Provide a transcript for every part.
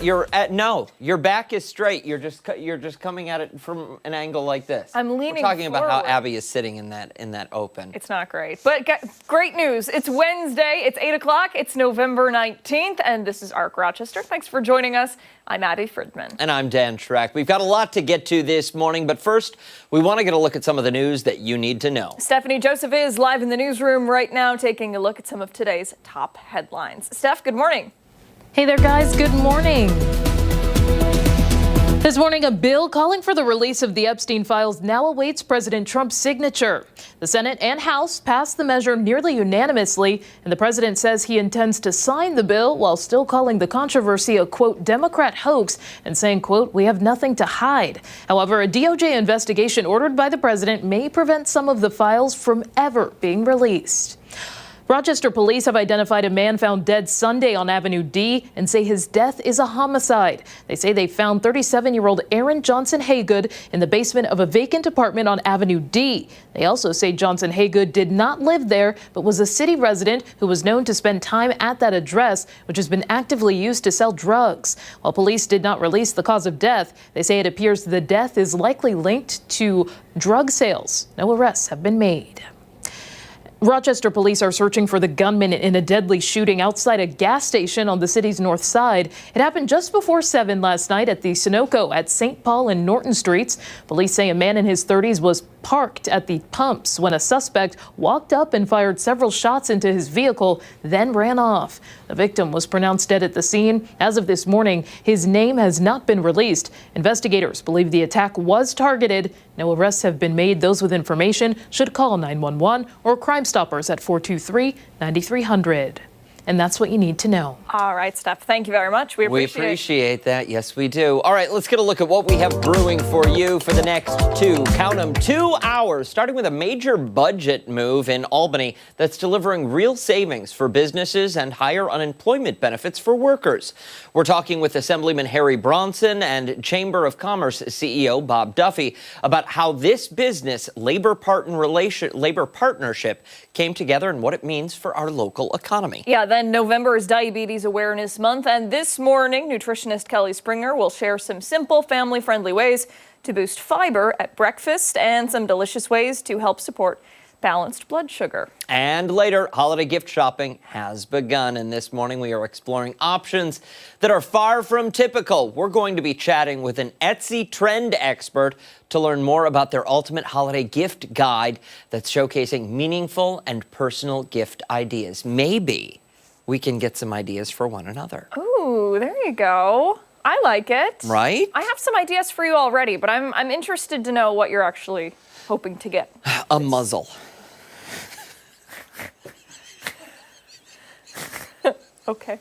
No, your back is straight. You're just coming at it from an angle like this. I'm leaning We're talking forward. about how Abby is sitting in that open. It's not great, but great news. It's Wednesday. It's 8 o'clock. It's November 19th, and this is ARC Rochester. Thanks for joining us. I'm Abby Friedman. And I'm Dan Schreck. We've got a lot to get to this morning, but first, we want to get a look at some of the news that you need to know. Stephanie Joseph is live in the newsroom right now, taking a look at some of today's top headlines. Steph, good morning. Hey there, guys. Good morning. This morning, a bill calling for the release of the Epstein files now awaits President Trump's signature. The Senate and House passed the measure nearly unanimously, and the president says he intends to sign the bill while still calling the controversy a, quote, Democrat hoax and saying, quote, we have nothing to hide. However, a DOJ investigation ordered by the president may prevent some of the files from ever being released. Rochester police have identified a man found dead Sunday on Avenue D and say his death is a homicide. They say they found 37-year-old Aaron Johnson Haygood in the basement of a vacant apartment on Avenue D. They also say Johnson Haygood did not live there, but was a city resident who was known to spend time at that address, which has been actively used to sell drugs. While police did not release the cause of death, they say it appears the death is likely linked to drug sales. No arrests have been made. Rochester police are searching for the gunman in a deadly shooting outside a gas station on the city's north side. It happened just before 7 last night at the Sunoco at St. Paul and Norton Streets. Police say a man in his 30s was parked at the pumps when a suspect walked up and fired several shots into his vehicle, then ran off. The victim was pronounced dead at the scene. As of this morning, his name has not been released. Investigators believe the attack was targeted. No arrests have been made. Those with information should call 911 or Crime Stoppers at 423-9300. And that's what you need to know. All right, Steph, thank you very much. We appreciate that. Yes, we do. All right, let's get a look at what we have brewing for you for the next count them, 2 hours, starting with a major budget move in Albany that's delivering real savings for businesses and higher unemployment benefits for workers. We're talking with Assemblyman Harry Bronson and Chamber of Commerce CEO Bob Duffy about how this business labor partnership came together and what it means for our local economy. Yeah, then November is Diabetes Awareness Month, and this morning, nutritionist Kelly Springer will share some simple, family-friendly ways to boost fiber at breakfast and some delicious ways to help support balanced blood sugar. And later, holiday gift shopping has begun, and this morning we are exploring options that are far from typical. We're going to be chatting with an Etsy trend expert to learn more about their ultimate holiday gift guide that's showcasing meaningful and personal gift ideas. Maybe we can get some ideas for one another. Ooh, there you go. I like it. Right? I have some ideas for you already, but I'm interested to know what you're actually hoping to get. A muzzle. Okay.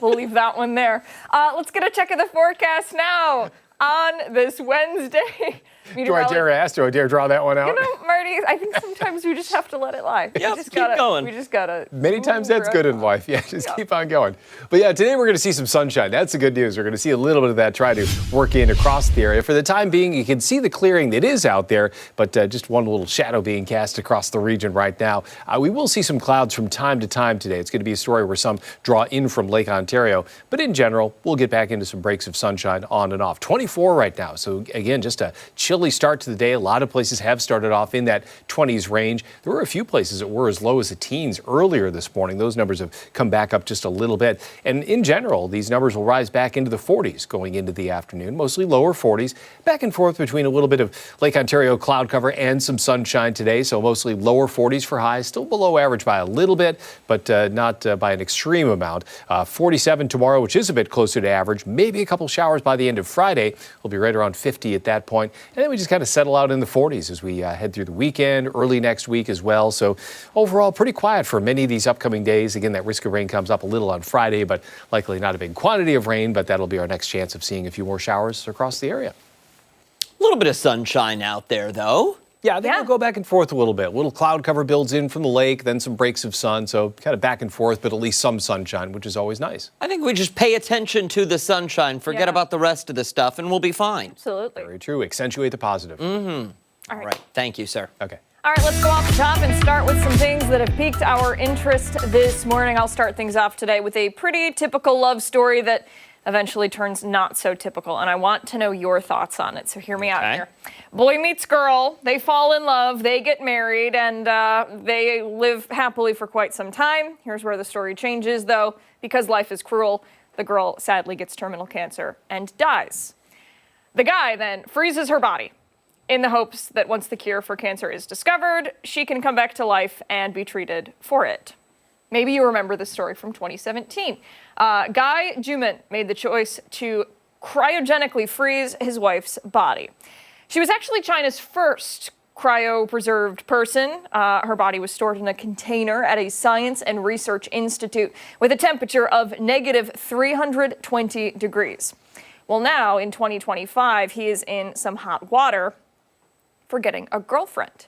We'll leave that one there. Let's get a check of the forecast now on this Wednesday. Do I dare ask? Do I dare draw that one out? You know, Marty, I think sometimes we just have to let it lie. Yeah, keep going. We just gotta. Many times that's good in life. Yeah, just keep on going. But yeah, today we're going to see some sunshine. That's the good news. We're going to see a little bit of that try to work in across the area. For the time being, you can see the clearing that is out there, but just one little shadow being cast across the region right now. We will see some clouds from time to time today. It's going to be a story where some draw in from Lake Ontario. But in general, we'll get back into some breaks of sunshine on and off. 24 right now. So again, just a chilly start to the day. A lot of places have started off in that 20s range. There were a few places that were as low as the teens earlier this morning. Those numbers have come back up just a little bit. And in general, these numbers will rise back into the 40s going into the afternoon, mostly lower 40s, back and forth between a little bit of Lake Ontario cloud cover and some sunshine today. So mostly lower 40s for highs, still below average by a little bit, but not by an extreme amount. 47 tomorrow, which is a bit closer to average. Maybe a couple showers by the end of Friday. We'll be right around 50 at that point. And then we just kind of settle out in the 40s as we head through the weekend, early next week as well. So overall, pretty quiet for many of these upcoming days. Again, that risk of rain comes up a little on Friday, but likely not a big quantity of rain, but that'll be our next chance of seeing a few more showers across the area. A little bit of sunshine out there, though. Yeah, I think we'll go back and forth a little bit. A little cloud cover builds in from the lake, then some breaks of sun. So kind of back and forth, but at least some sunshine, which is always nice. I think we just pay attention to the sunshine, forget about the rest of the stuff, and we'll be fine. Absolutely. Very true. Accentuate the positive. Mm-hmm. All right. Thank you, sir. Okay. All right, let's go off the top and start with some things that have piqued our interest this morning. I'll start things off today with a pretty typical love story that eventually turns not so typical, and I want to know your thoughts on it, so hear me out here. Boy meets girl, they fall in love, they get married, and they live happily for quite some time. Here's where the story changes, though. Because life is cruel, the girl sadly gets terminal cancer and dies. The guy then freezes her body in the hopes that once the cure for cancer is discovered, she can come back to life and be treated for it. Maybe you remember this story from 2017. Guy Juman made the choice to cryogenically freeze his wife's body. She was actually China's first cryopreserved person. Her body was stored in a container at a science and research institute with a temperature of negative 320 degrees. Well, now in 2025, he is in some hot water for getting a girlfriend.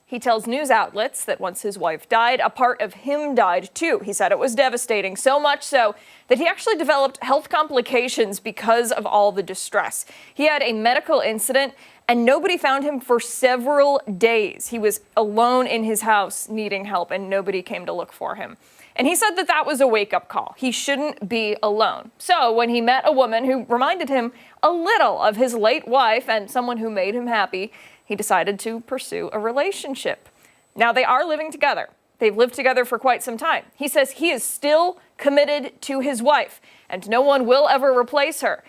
He tells news outlets that once his wife died, a part of him died too. He said it was devastating, so much so that he actually developed health complications because of all the distress. He had a medical incident and nobody found him for several days. He was alone in his house needing help and nobody came to look for him. And he said that that was a wake-up call. He shouldn't be alone. So when he met a woman who reminded him a little of his late wife and someone who made him happy, he decided to pursue a relationship. Now they are living together. They've lived together for quite some time. He says he is still committed to his wife and no one will ever replace her.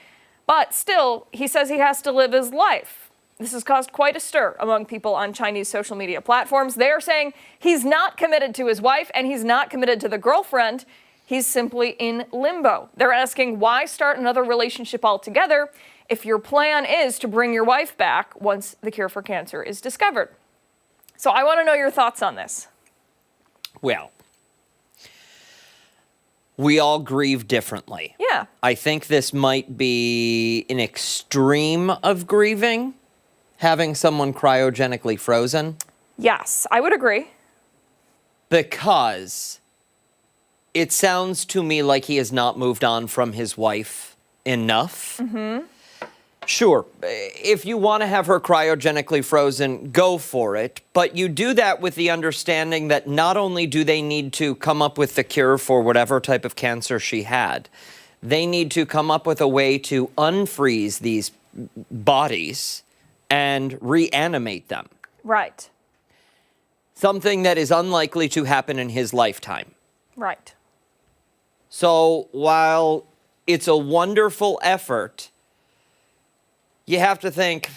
But still, he says he has to live his life. This has caused quite a stir among people on Chinese social media platforms. They are saying he's not committed to his wife and he's not committed to the girlfriend. He's simply in limbo. They're asking, why start another relationship altogether if your plan is to bring your wife back once the cure for cancer is discovered? So I want to know your thoughts on this. Well, we all grieve differently. Yeah. I think this might be an extreme of grieving, having someone cryogenically frozen. Yes, I would agree. Because it sounds to me like he has not moved on from his wife enough. Mm-hmm. Sure, if you want to have her cryogenically frozen, go for it. But you do that with the understanding that not only do they need to come up with the cure for whatever type of cancer she had, they need to come up with a way to unfreeze these bodies and reanimate them. Right. Something that is unlikely to happen in his lifetime. Right. So while it's a wonderful effort, you have to think,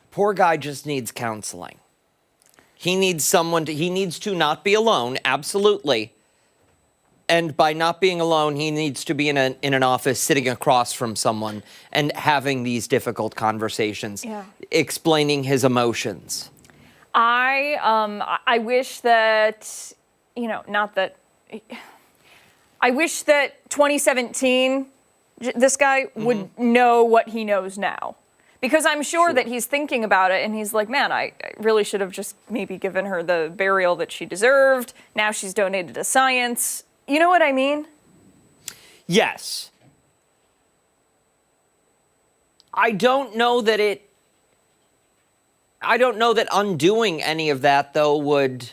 poor guy just needs counseling. He needs someone he needs to not be alone, absolutely. And by not being alone, he needs to be in an office sitting across from someone and having these difficult conversations, explaining his emotions. I wish that, I wish that 2017, this guy would know what he knows now. Because I'm sure that he's thinking about it and he's like, man, I really should have just maybe given her the burial that she deserved. Now she's donated to science. You know what I mean? Yes. I don't know that undoing any of that, though, would...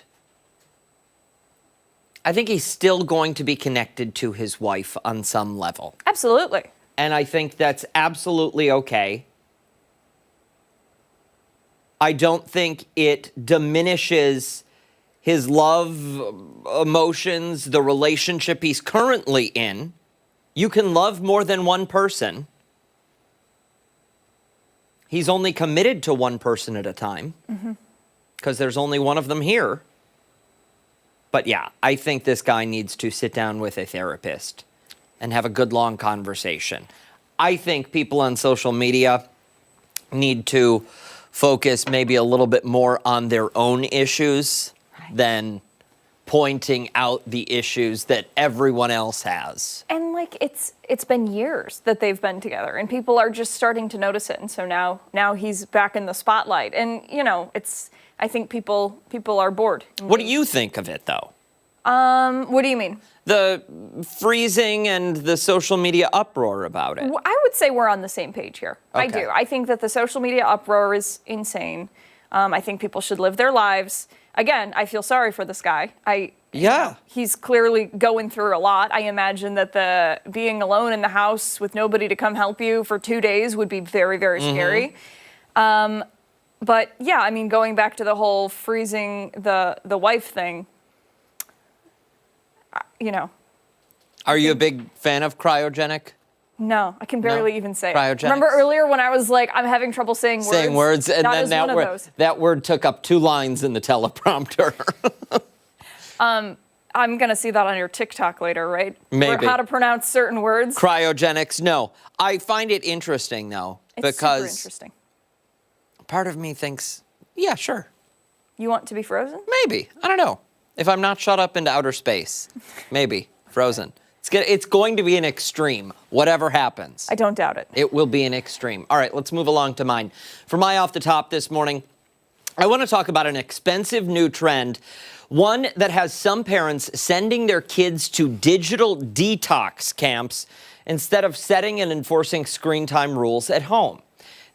I think he's still going to be connected to his wife on some level. Absolutely. And I think that's absolutely okay. I don't think it diminishes his love, emotions, the relationship he's currently in. You can love more than one person. He's only committed to one person at a time because there's only one of them here. But yeah, I think this guy needs to sit down with a therapist and have a good long conversation. I think people on social media need to focus maybe a little bit more on their own issues than pointing out the issues that everyone else has. And it's been years that they've been together and people are just starting to notice it. And so now he's back in the spotlight. And I think people are bored. What do you think of it, though? What do you mean? The freezing and the social media uproar about it. I would say we're on the same page here. Okay. I do. I think that the social media uproar is insane. I think people should live their lives. Again, I feel sorry for this guy. Yeah. He's clearly going through a lot. I imagine that the being alone in the house with nobody to come help you for 2 days would be very, very scary. But yeah, I mean, going back to the whole freezing the wife thing, you know. Are you a big fan of cryogenic? No, I can barely even say it. Cryogenics? Remember earlier when I was like, I'm having trouble saying words? Saying words, and that then is one of those. that word took up 2 lines in the teleprompter. I'm going to see that on your TikTok later, right? Maybe. How to pronounce certain words. Cryogenics, no. I find it interesting, though, It's because super interesting. part of me thinks, yeah, sure, You want to be frozen? maybe. I don't know. If I'm not shot up into outer space, maybe frozen. It's going to be an extreme, whatever happens. I don't doubt it. It will be an extreme. All right, let's move along to mine. For my off the top this morning, I want to talk about an expensive new trend, one that has some parents sending their kids to digital detox camps instead of setting and enforcing screen time rules at home.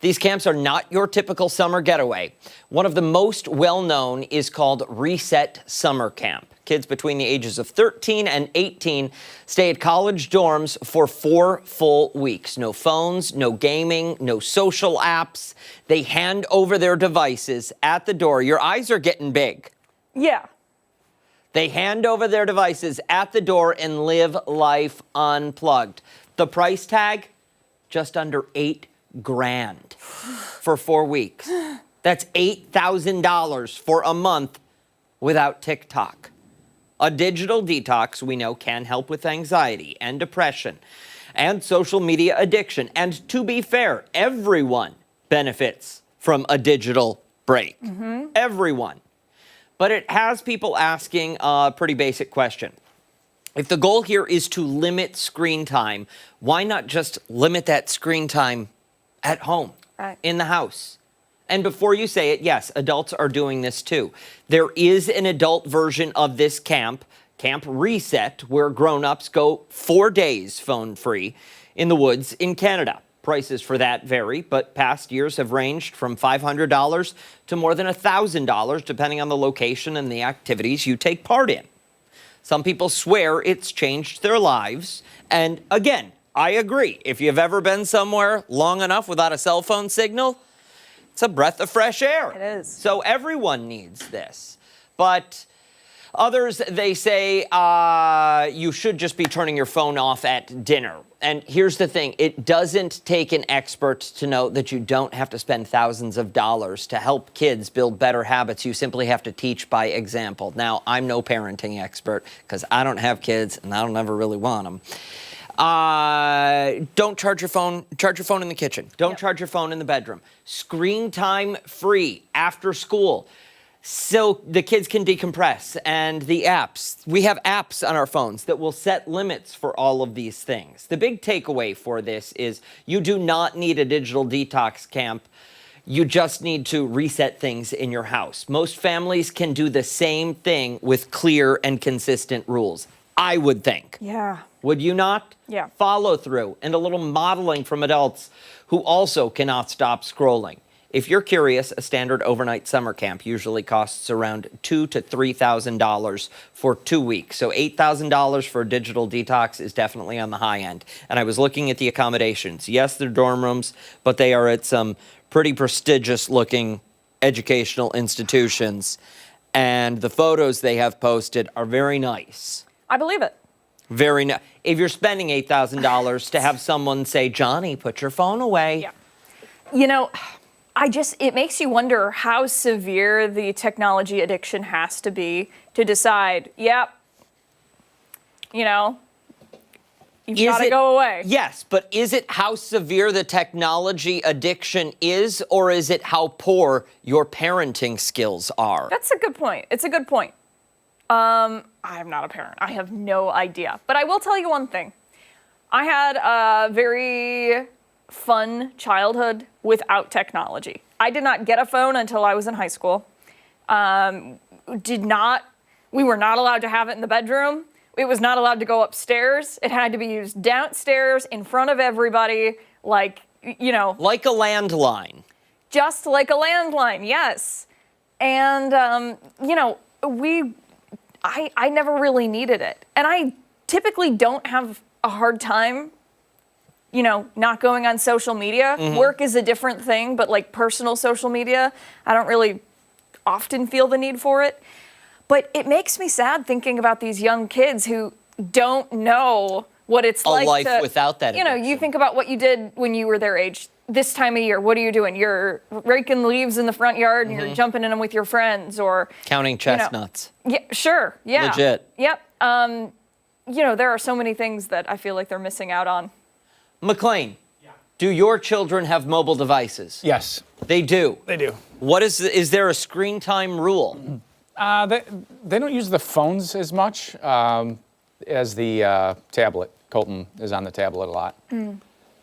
These camps are not your typical summer getaway. One of the most well-known is called Reset Summer Camp. Kids between the ages of 13 and 18 stay at college dorms for 4 full weeks. No phones, no gaming, no social apps. They hand over their devices at the door. Your eyes are getting big. Yeah. They hand over their devices at the door and live life unplugged. The price tag, just under $8,000 for 4 weeks. That's $8,000 for a month without TikTok. A digital detox, we know, can help with anxiety and depression and social media addiction. And to be fair, everyone benefits from a digital break. Everyone. But it has people asking a pretty basic question. If the goal here is to limit screen time, why not just limit that screen time at home, in the house? And before you say it, yes, adults are doing this too. There is an adult version of this camp, Camp Reset, where grown-ups go 4 days phone-free in the woods in Canada. Prices for that vary, but past years have ranged from $500 to more than $1,000, depending on the location and the activities you take part in. Some people swear it's changed their lives. And again, I agree. If you've ever been somewhere long enough without a cell phone signal, it's a breath of fresh air. It is. So everyone needs this. But others, they say you should just be turning your phone off at dinner. And here's the thing. It doesn't take an expert to know that you don't have to spend thousands of dollars to help kids build better habits. You simply have to teach by example. Now, I'm no parenting expert because I don't have kids and I don't ever really want them. Don't charge your phone. Charge your phone in the kitchen. Don't charge your phone in the bedroom. Screen time free after school, so the kids can decompress. And the apps. We have apps on our phones that will set limits for all of these things. The big takeaway for this is you do not need a digital detox camp. You just need to reset things in your house. Most families can do the same thing with clear and consistent rules, I would think. Yeah. Would you not? Yeah. Follow through and a little modeling from adults who also cannot stop scrolling. If you're curious, a standard overnight summer camp usually costs around $2,000 to $3,000 for 2 weeks. So $8,000 for a digital detox is definitely on the high end. And I was looking at the accommodations. Yes, they're dorm rooms, but they are at some pretty prestigious looking educational institutions. And the photos they have posted are very nice. I believe it. Very nice. If you're spending $8,000 to have someone say, Johnny, put your phone away. Yeah. You know, it makes you wonder how severe the technology addiction has to be to decide, yep, you've got to go away. Yes, but is it how severe the technology addiction is, or is it how poor your parenting skills are? That's a good point. It's a good point. I'm not a parent. I have no idea. But I will tell you one thing. I had a very fun childhood without technology. I did not get a phone until I was in high school. We were not allowed to have it in the bedroom. It was not allowed to go upstairs. It had to be used downstairs in front of everybody, like a landline. just like a landline, yes. And, you know, I never really needed it. And I typically don't have a hard time, you know, not going on social media. Work is a different thing, but like personal social media, I don't really often feel the need for it. But it makes me sad thinking about these young kids who don't know what it's like life to, without that you know, addiction. you think about what you did when you were their age. This time of year, what are you doing? You're raking leaves in the front yard and you're jumping in them with your friends, or Counting chestnuts. yeah, sure, yeah, Legit. Yep. You know, there are so many things that I feel like they're missing out on. McLean, do your children have mobile devices? Yes, They do. they do. What is there a screen time rule? They don't use the phones as much as the tablet. Colton is on the tablet a lot.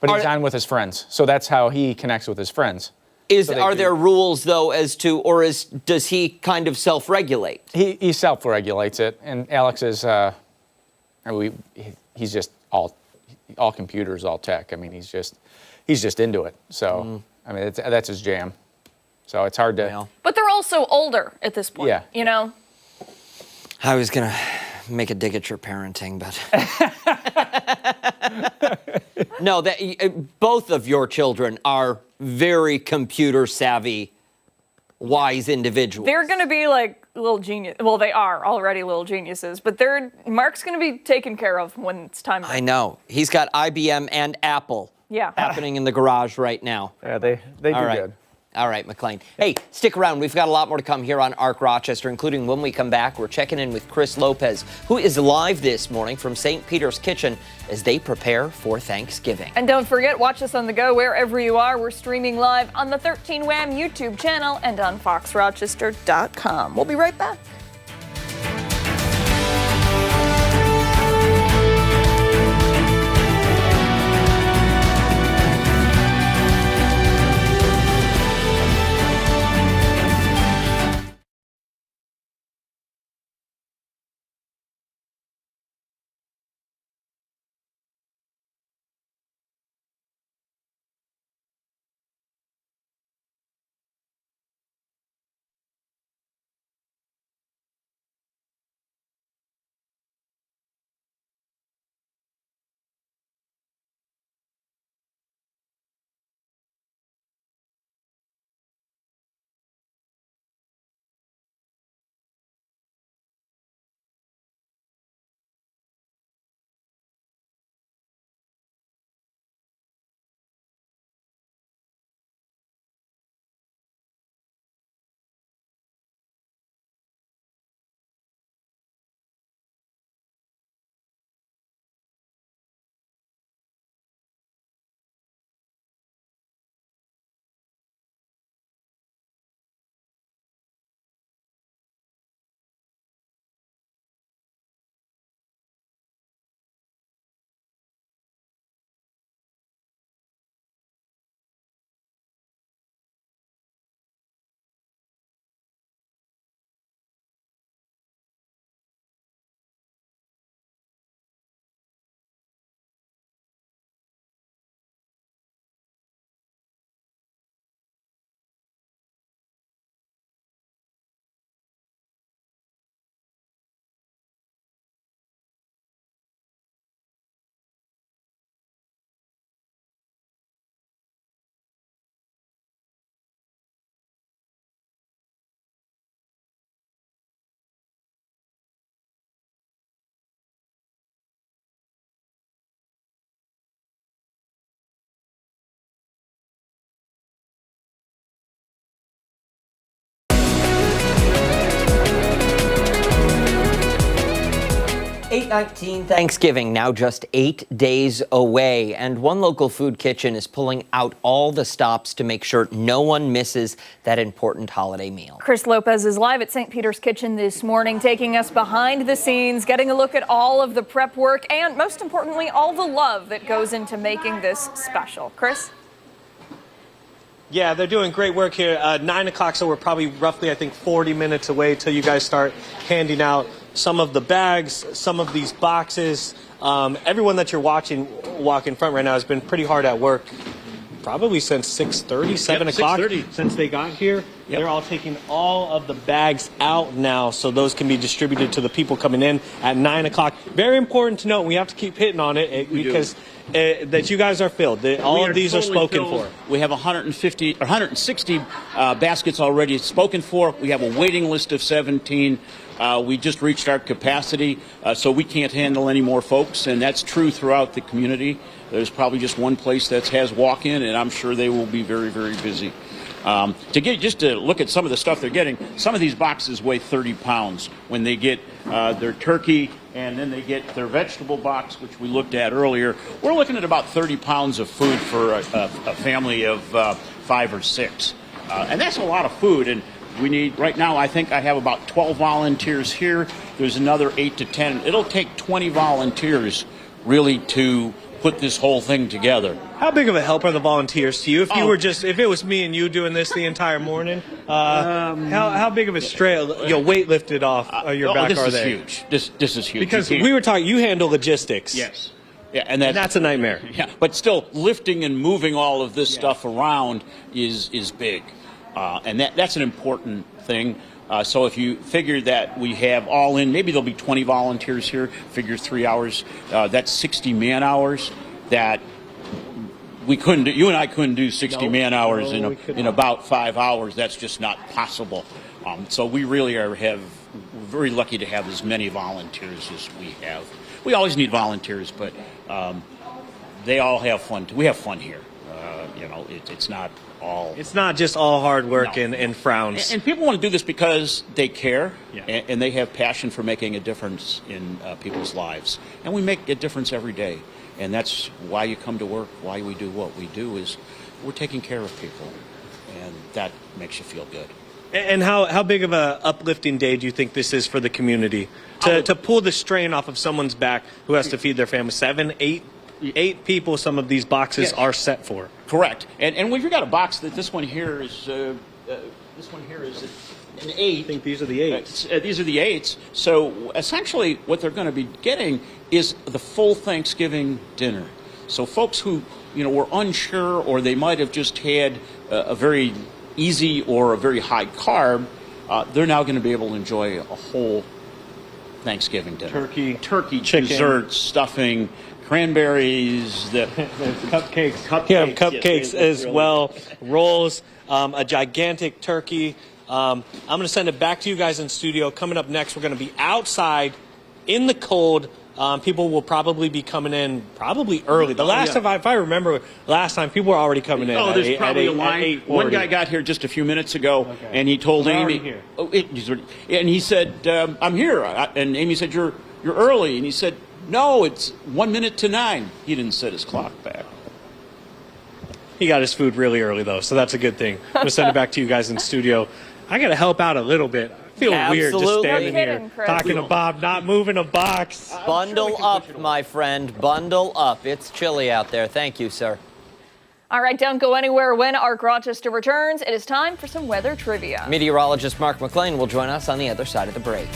But he's on with his friends, so that's how he connects with his friends. Are there rules though as to, or does he kind of self-regulate? He self-regulates it, and Alex is he's just all computers, all tech. I mean, he's just into it. So I mean, that's his jam. So it's hard to. Well, But they're also older at this point. Yeah. You know. I was gonna make a dig at your parenting, but no, both of your children are very computer savvy, wise individuals. They're going to be like little genius. Well, they are already little geniuses, but Mark's going to be taken care of when it's time. I know. He's got IBM and Apple happening in the garage right now. Yeah, they do All right. good. All right, McLean. Hey, stick around. We've got a lot more to come here on Arc Rochester, including when we come back, we're checking in with Chris Lopez, who is live this morning from St. Peter's Kitchen as they prepare for Thanksgiving. And don't forget, watch us on the go wherever you are. We're streaming live on the 13 Wham YouTube channel and on foxrochester.com. We'll be right back. Thanksgiving now just 8 days away, and one local food kitchen is pulling out all the stops to make sure no one misses that important holiday meal. Chris Lopez is live at St. Peter's Kitchen this morning, taking us behind the scenes, getting a look at all of the prep work, and most importantly, all the love that goes into making this special. Chris? Yeah, they're doing great work here. 9 o'clock, so we're probably roughly, I think, 40 minutes away till you guys start handing out some of the bags, some of these boxes. Everyone that you're watching walk in front right now has been pretty hard at work probably since 6:30, 7 o'clock, 6:30. since they got here. Yep. They're all taking all of the bags out now, so those can be distributed to the people coming in at 9 o'clock. Very important to note, we have to keep hitting on it because that you guys are filled. All of these are totally spoken filled. for. We have 150 or 160 baskets already spoken for. We have a waiting list of 17. We just reached our capacity, so we can't handle any more folks, and that's true throughout the community. There's probably just one place that has walk-in, and I'm sure they will be very, very busy. To look at some of the stuff they're getting, some of these boxes weigh 30 pounds when they get their turkey and then they get their vegetable box, which we looked at earlier. We're looking at about 30 pounds of food for a family of 5 or 6. And that's a lot of food. And we need, right now, I think I have about 12 volunteers here. There's another 8 to 10. It'll take 20 volunteers really to put this whole thing together. How big of a help are the volunteers to you? If you were if it was me and you doing this the entire morning, how big of a weight lifted off your back are they? Huge. This is huge. Because we were talking, you handle logistics. Yes. Yeah, and that's a nightmare. Yeah, but still, lifting and moving all of this stuff around is big, and that's an important thing. So if you figure that we have all in, maybe there'll be 20 volunteers here, figure 3 hours, that's 60 man hours that we couldn't do. You and I couldn't do 60 man hours in about 5 hours. That's just not possible. So we really are very lucky to have as many volunteers as we have. We always need volunteers, but they all have fun. We have fun here. It's not all. It's not just all hard work and frowns. And people want to do this because they care and they have passion for making a difference in people's lives. And we make a difference every day. And that's why you come to work, why we do what we do, is we're taking care of people. And that makes you feel good. And how big of a uplifting day do you think this is for the community? To pull the strain off of someone's back who has to feed their family. 7, 8 people some of these boxes are set for. Correct. And we've got a box that this one here is an 8. I think these are the 8s. These are the 8s. So essentially what they're going to be getting is the full Thanksgiving dinner. So folks who were unsure, or they might have just had a very easy or a very high carb, they're now going to be able to enjoy a whole Thanksgiving dinner. Turkey, chicken, desserts, stuffing, cranberries, the cupcakes. Cupcakes as well, rolls, a gigantic turkey. I'm going to send it back to you guys in studio. Coming up next, we're going to be outside in the cold. People will probably be coming in probably early. The last time, if I remember, last time people were already coming in. Oh, there's probably a line. One guy got here just a few minutes ago, and he told Amy. Here. And he said, "I'm here." And Amy said, "You're early." And he said, "No, it's 1 minute to 9." He didn't set his clock back. He got his food really early though, so that's a good thing. I'm going to send it back to you guys in studio. I got to help out a little bit. I feel weird just standing here talking to Bob, not moving a box. Bundle up, my friend. Bundle up. It's chilly out there. Thank you, sir. All right, don't go anywhere. When Ark Rochester returns, it is time for some weather trivia. Meteorologist Mark McLean will join us on the other side of the break.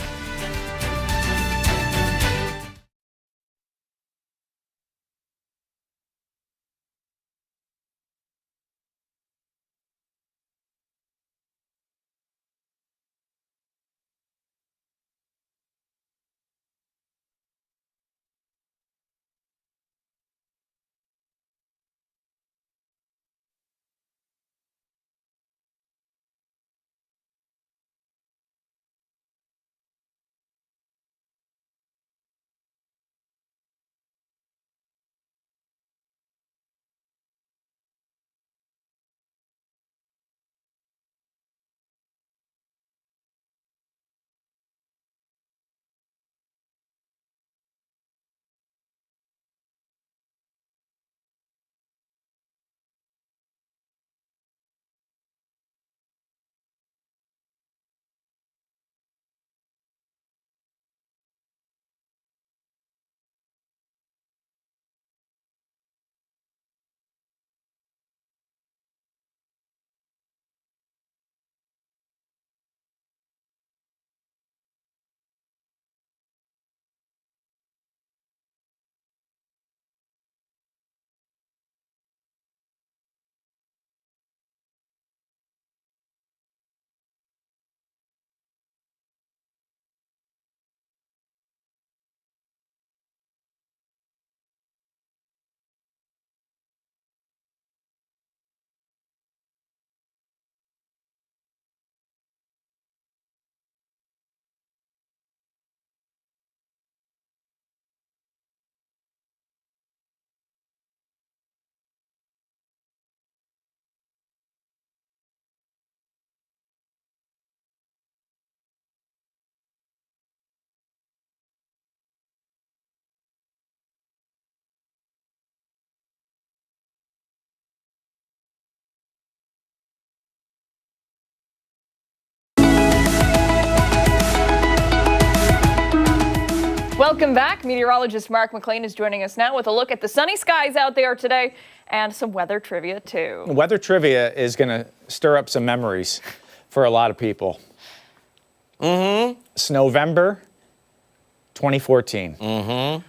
Welcome back. Meteorologist Mark McLean is joining us now with a look at the sunny skies out there today and some weather trivia, too. Weather trivia is going to stir up some memories for a lot of people. Mm-hmm. Snowvember 2014. Mm-hmm.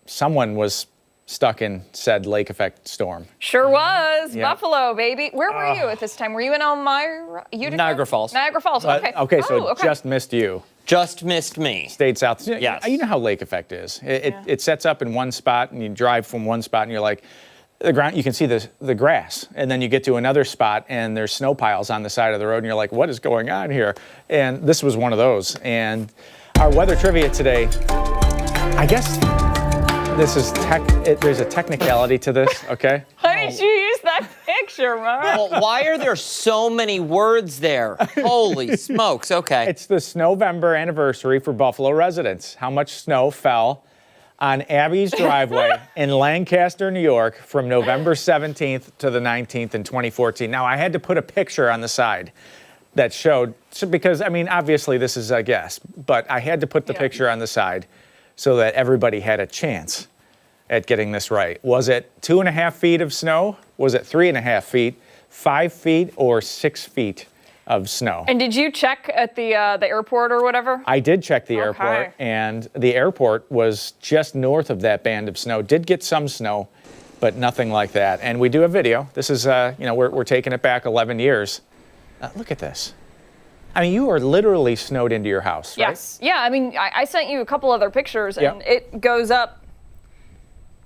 Someone was stuck in said lake effect storm. Sure was. Yeah. Buffalo, baby. Where were you at this time? Were you in Elmira? Niagara Falls. Niagara Falls, okay. Okay, just missed you. Just missed me. Stayed south. Yes. You know how lake effect is. It sets up in one spot, and you drive from one spot, and you're like, the ground. You can see the grass, and then you get to another spot, and there's snow piles on the side of the road, and you're like, what is going on here? And this was one of those. And our weather trivia today, I guess this is there's a technicality to this, okay? Why did you use that picture, Mark? Well, why are there so many words there? Holy smokes, okay. It's the Snowvember anniversary for Buffalo residents. How much snow fell on Abby's driveway in Lancaster, New York from November 17th to the 19th in 2014. Now, I had to put a picture on the side that showed, because, I mean, obviously this is a guess, but I had to put the picture on the side so that everybody had a chance at getting this right. Was it 2.5 feet of snow? Was it 3.5 feet, 5 feet, or 6 feet of snow? And did you check at the airport or whatever? I did check the airport, and the airport was just north of that band of snow. Did get some snow, but nothing like that. And we do have video. This is, we're taking it back 11 years. Look at this. I mean, you are literally snowed into your house, right? Yes. Yeah, I mean, I sent you a couple other pictures, and it goes up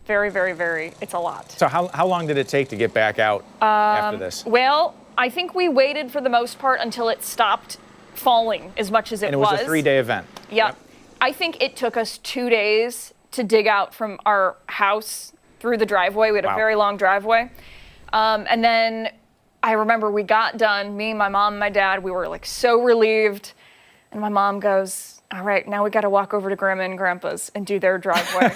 very, very, very, it's a lot. So how long did it take to get back out after this? Well, I think we waited for the most part until it stopped falling as much as it was. And it was a 3-day event. Yep. I think it took us 2 days to dig out from our house through the driveway. We had a very long driveway. And then I remember we got done, me, my mom, and my dad, we were like so relieved. And my mom goes, all right, now we got to walk over to Grandma and Grandpa's and do their driveway.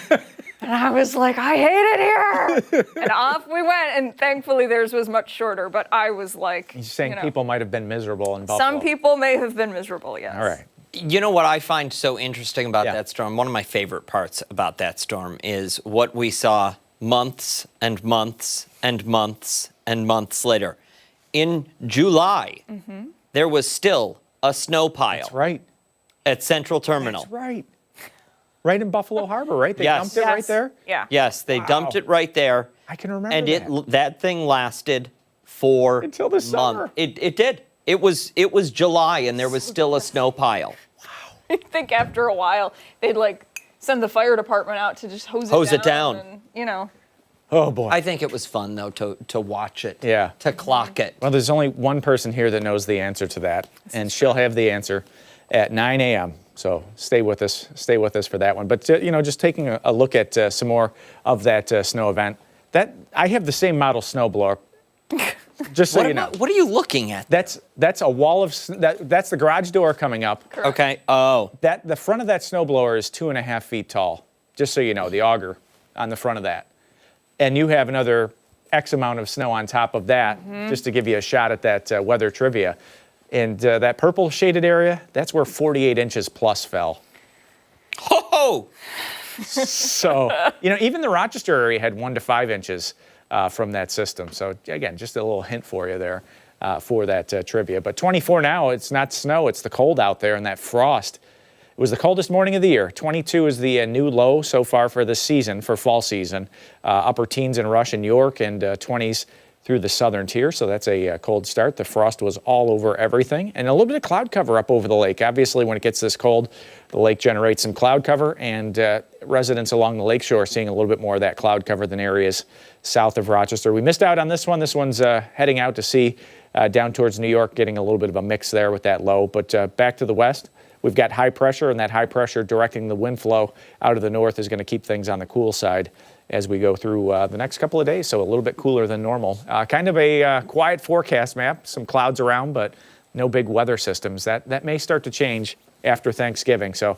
And I was like, I hate it here. And off we went. And thankfully theirs was much shorter. But I was like, you're saying people might have been miserable in Buffalo. Some people may have been miserable, yes. All right. You know what I find so interesting about that storm? One of my favorite parts about that storm is what we saw months and months and months and months later. In July, there was still a snow pile. That's right. At Central Terminal. That's right. Right in Buffalo Harbor, right? They dumped it right there? Yeah. Yes, they dumped it right there. I can remember and that thing lasted for until the summer. It did. It was July, and there was still a snow pile. Wow. I think after a while, they'd like send the fire department out to just hose it down. And, Oh, boy. I think it was fun, though, to watch it. Yeah. To clock it. Well, there's only one person here that knows the answer to that, and she'll have the answer at 9 a.m. So stay with us for that one. But, just taking a look at some more of that snow event. That I have the same model snowblower, just so you know. What are you looking at? That's a wall of, that's the garage door coming up. Correct. Okay, oh. The front of that snowblower is 2.5 feet tall, just so you know, the auger on the front of that. And you have another X amount of snow on top of that, just to give you a shot at that weather trivia. And that purple shaded area, that's where 48 inches plus fell. Ho-ho! So, even the Rochester area had 1 to 5 inches from that system. So, again, just a little hint for you there for that trivia. But 24 now, it's not snow, it's the cold out there and that frost. It was the coldest morning of the year. 22 is the new low so far for this season, for fall season. Upper teens in Rush and York, and 20s through the southern tier, so that's a cold start. The frost was all over everything, and a little bit of cloud cover up over the lake. Obviously, when it gets this cold, the lake generates some cloud cover, and residents along the lakeshore are seeing a little bit more of that cloud cover than areas south of Rochester. We missed out on this one. This one's heading out to sea down towards New York, getting a little bit of a mix there with that low. But back to the west, we've got high pressure, and that high pressure directing the wind flow out of the north is going to keep things on the cool side as we go through the next couple of days, so a little bit cooler than normal. Kind of a quiet forecast map, some clouds around, but no big weather systems. That may start to change after Thanksgiving, so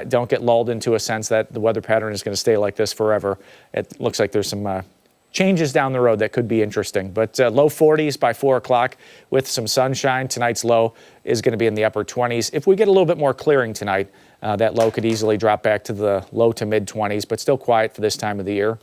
don't get lulled into a sense that the weather pattern is going to stay like this forever. It looks like there's some changes down the road that could be interesting. But low 40s by 4 o'clock with some sunshine. Tonight's low is going to be in the upper 20s. If we get a little bit more clearing tonight, that low could easily drop back to the low to mid 20s, but still quiet for this time of the year.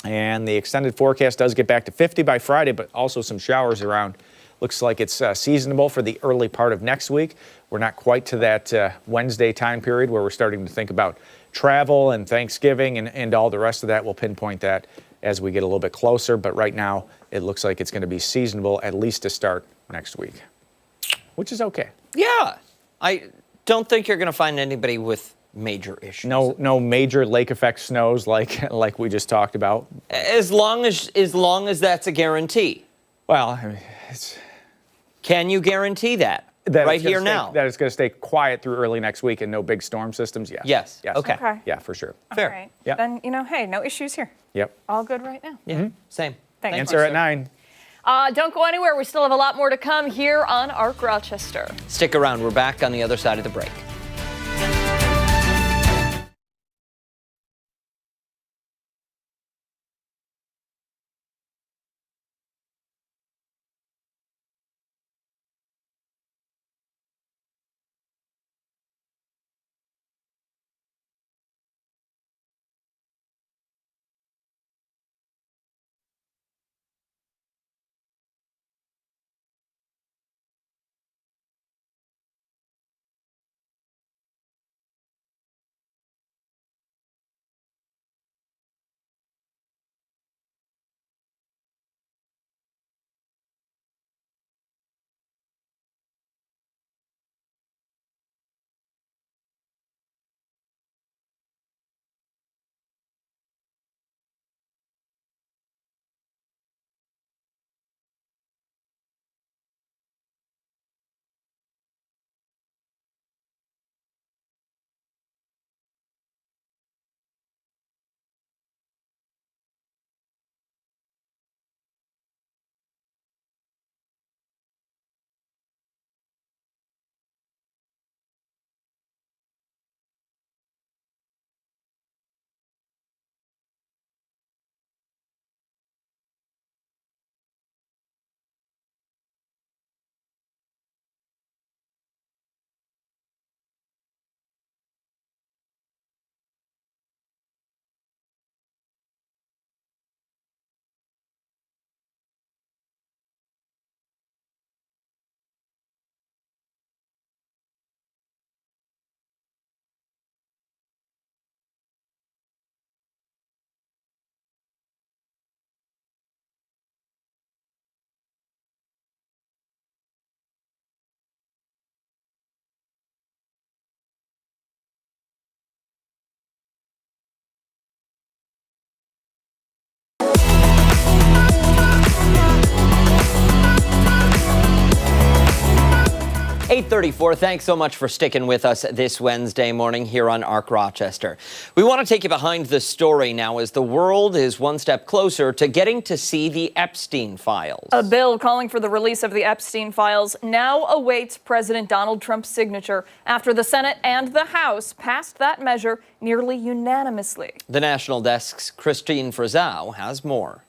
And the extended forecast does get back to 50 by Friday, but also some showers around. Looks like it's seasonable for the early part of next week. We're not quite to that Wednesday time period where we're starting to think about travel and Thanksgiving and all the rest of that. We'll pinpoint that as we get a little bit closer, but right now it looks like it's going to be seasonable at least to start next week, which is okay. Yeah, I don't think you're going to find anybody with major issues. No major lake effect snows like we just talked about. As long as that's a guarantee. Well, I mean, Can you guarantee that right here now? That it's going to stay quiet through early next week and no big storm systems? Yes. Yes. Okay. Yeah, for sure. Fair. All right. Yep. Then, hey, no issues here. Yep. All good right now. Yeah. Same. Thanks. Answer at 9. Don't go anywhere. We still have a lot more to come here on ARC Rochester. Stick around. We're back on the other side of the break. .34. Thanks so much for sticking with us this Wednesday morning here on ARC Rochester. We want to take you behind the story now as the world is one step closer to getting to see the Epstein files. A bill calling for the release of the Epstein files now awaits President Donald Trump's signature after the Senate and the House passed that measure nearly unanimously. The National Desk's Christine Frizzau has more.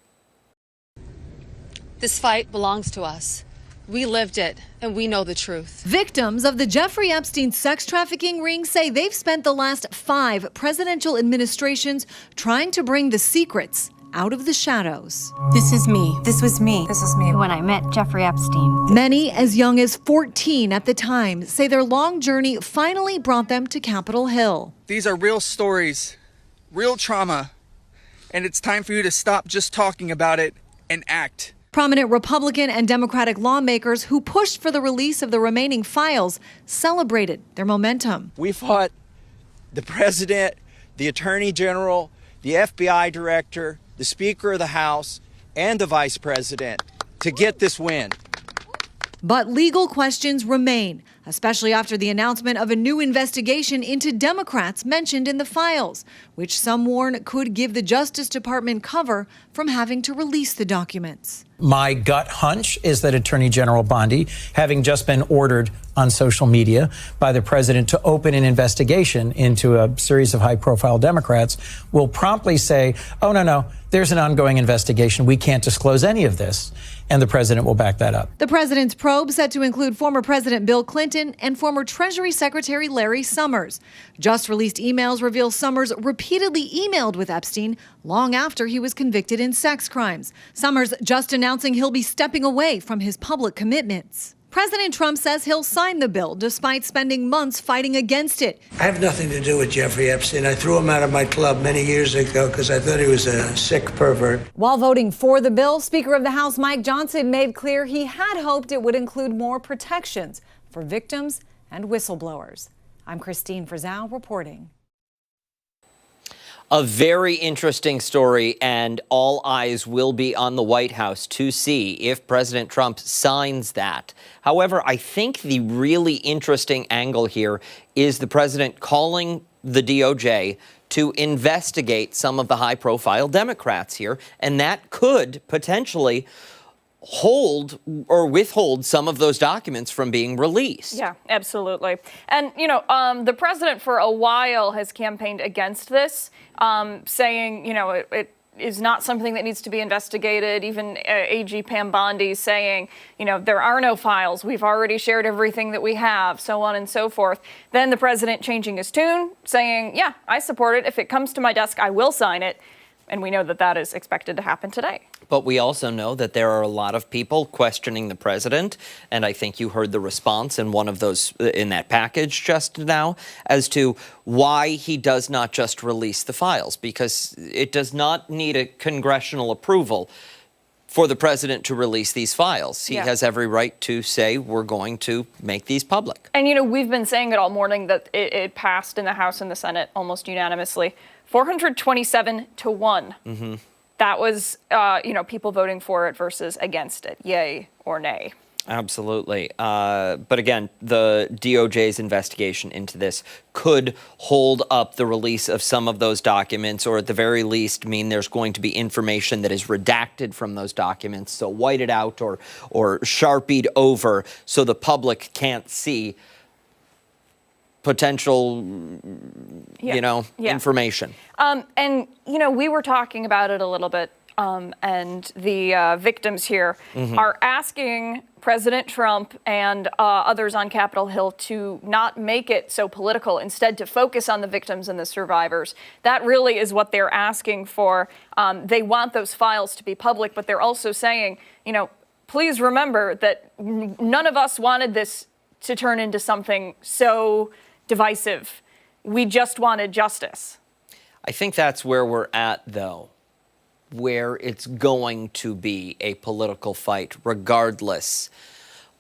This fight belongs to us. We lived it, and we know the truth. Victims of the Jeffrey Epstein sex trafficking ring say they've spent the last 5 presidential administrations trying to bring the secrets out of the shadows. This is me. This was me. This is me. When I met Jeffrey Epstein. Many as young as 14 at the time say their long journey finally brought them to Capitol Hill. These are real stories, real trauma, and it's time for you to stop just talking about it and act. Prominent Republican and Democratic lawmakers who pushed for the release of the remaining files celebrated their momentum. We fought the president, the attorney general, the FBI director, the Speaker of the House, and the vice president to get this win. But legal questions remain, especially after the announcement of a new investigation into Democrats mentioned in the files, which some warn could give the Justice Department cover from having to release the documents. My gut hunch is that Attorney General Bondi, having just been ordered on social media by the president to open an investigation into a series of high-profile Democrats, will promptly say, oh, no, there's an ongoing investigation. We can't disclose any of this. And the president will back that up. The president's probe set to include former President Bill Clinton and former Treasury Secretary Larry Summers. Just released emails reveal Summers repeatedly emailed with Epstein long after he was convicted in sex crimes. Summers just announcing he'll be stepping away from his public commitments. President Trump says he'll sign the bill despite spending months fighting against it. I have nothing to do with Jeffrey Epstein. I threw him out of my club many years ago because I thought he was a sick pervert. While voting for the bill, Speaker of the House Mike Johnson made clear he had hoped it would include more protections for victims and whistleblowers. I'm Christine Frizzell reporting. A very interesting story, and all eyes will be on the White House to see if President Trump signs that. However, I think the really interesting angle here is the president calling the DOJ to investigate some of the high-profile Democrats here, and that could potentially hold or withhold some of those documents from being released. Yeah, absolutely. And, the president for a while has campaigned against this, saying, it is not something that needs to be investigated. Even AG Pam Bondi saying, there are no files. We've already shared everything that we have, so on and so forth. Then the president changing his tune, saying, yeah, I support it. If it comes to my desk, I will sign it. And we know that that is expected to happen today. But we also know that there are a lot of people questioning the president, and I think you heard the response in one of those in that package just now as to why he does not just release the files, because it does not need a congressional approval for the president to release these files. He has every right to say, we're going to make these public. And, we've been saying it all morning that it passed in the House and the Senate almost unanimously. 427 to 1. Mm-hmm. That was, people voting for it versus against it, yay or nay. Absolutely. But again, the DOJ's investigation into this could hold up the release of some of those documents, or at the very least mean there's going to be information that is redacted from those documents, so whited out or Sharpied over so the public can't see potential, information. And, we were talking about it a little bit, and the victims here are asking President Trump and others on Capitol Hill to not make it so political, instead to focus on the victims and the survivors. That really is what they're asking for. They want those files to be public, but they're also saying, please remember that none of us wanted this to turn into something so divisive. We just wanted justice. I think that's where we're at, though, where it's going to be a political fight, regardless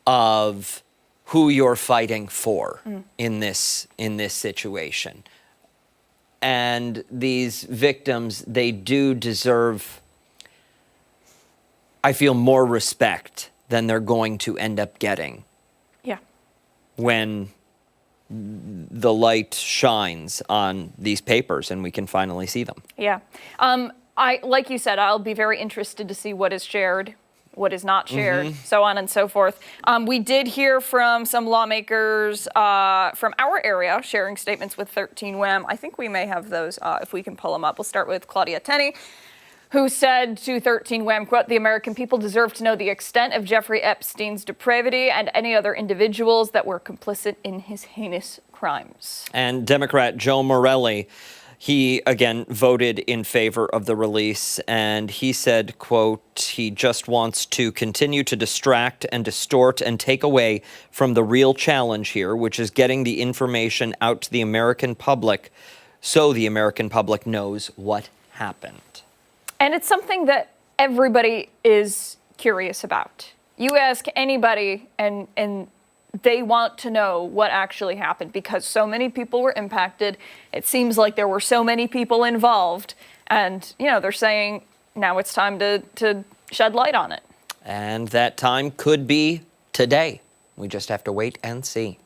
of who you're fighting for in this situation. And these victims, they do deserve, I feel, more respect than they're going to end up getting. Yeah. When the light shines on these papers and we can finally see them. Yeah. Like you said, I'll be very interested to see what is shared, what is not shared, so on and so forth. We did hear from some lawmakers from our area sharing statements with 13 WEM. I think we may have those if we can pull them up. We'll start with Claudia Tenney, who said to 13 WEM, quote, "The American people deserve to know the extent of Jeffrey Epstein's depravity and any other individuals that were complicit in his heinous crimes." And Democrat Joe Morelli, he again voted in favor of the release, and he said, quote, he just wants to continue to distract and distort and take away from the real challenge here, which is getting the information out to the American public so the American public knows what happened. And it's something that everybody is curious about. You ask anybody and they want to know what actually happened because so many people were impacted. It seems like there were so many people involved. And, they're saying now it's time to shed light on it. And that time could be today. We just have to wait and see.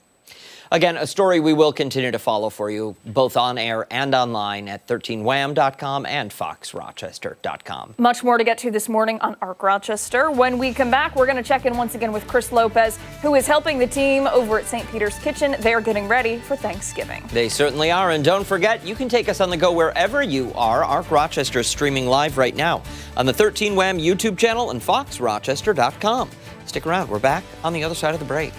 Again, a story we will continue to follow for you, both on air and online at 13wham.com and foxrochester.com. Much more to get to this morning on Arc Rochester. When we come back, we're going to check in once again with Chris Lopez, who is helping the team over at St. Peter's Kitchen. They're getting ready for Thanksgiving. They certainly are. And don't forget, you can take us on the go wherever you are. Arc Rochester is streaming live right now on the 13 Wham YouTube channel and foxrochester.com. Stick around. We're back on the other side of the break.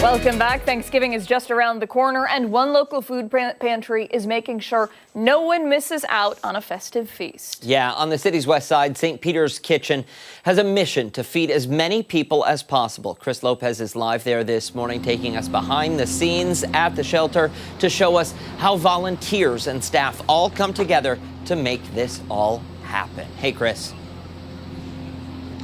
Welcome back. Thanksgiving is just around the corner, and one local food pantry is making sure no one misses out on a festive feast. Yeah, on the city's west side, St. Peter's Kitchen has a mission to feed as many people as possible. Chris Lopez is live there this morning, taking us behind the scenes at the shelter to show us how volunteers and staff all come together to make this all happen. Hey, Chris.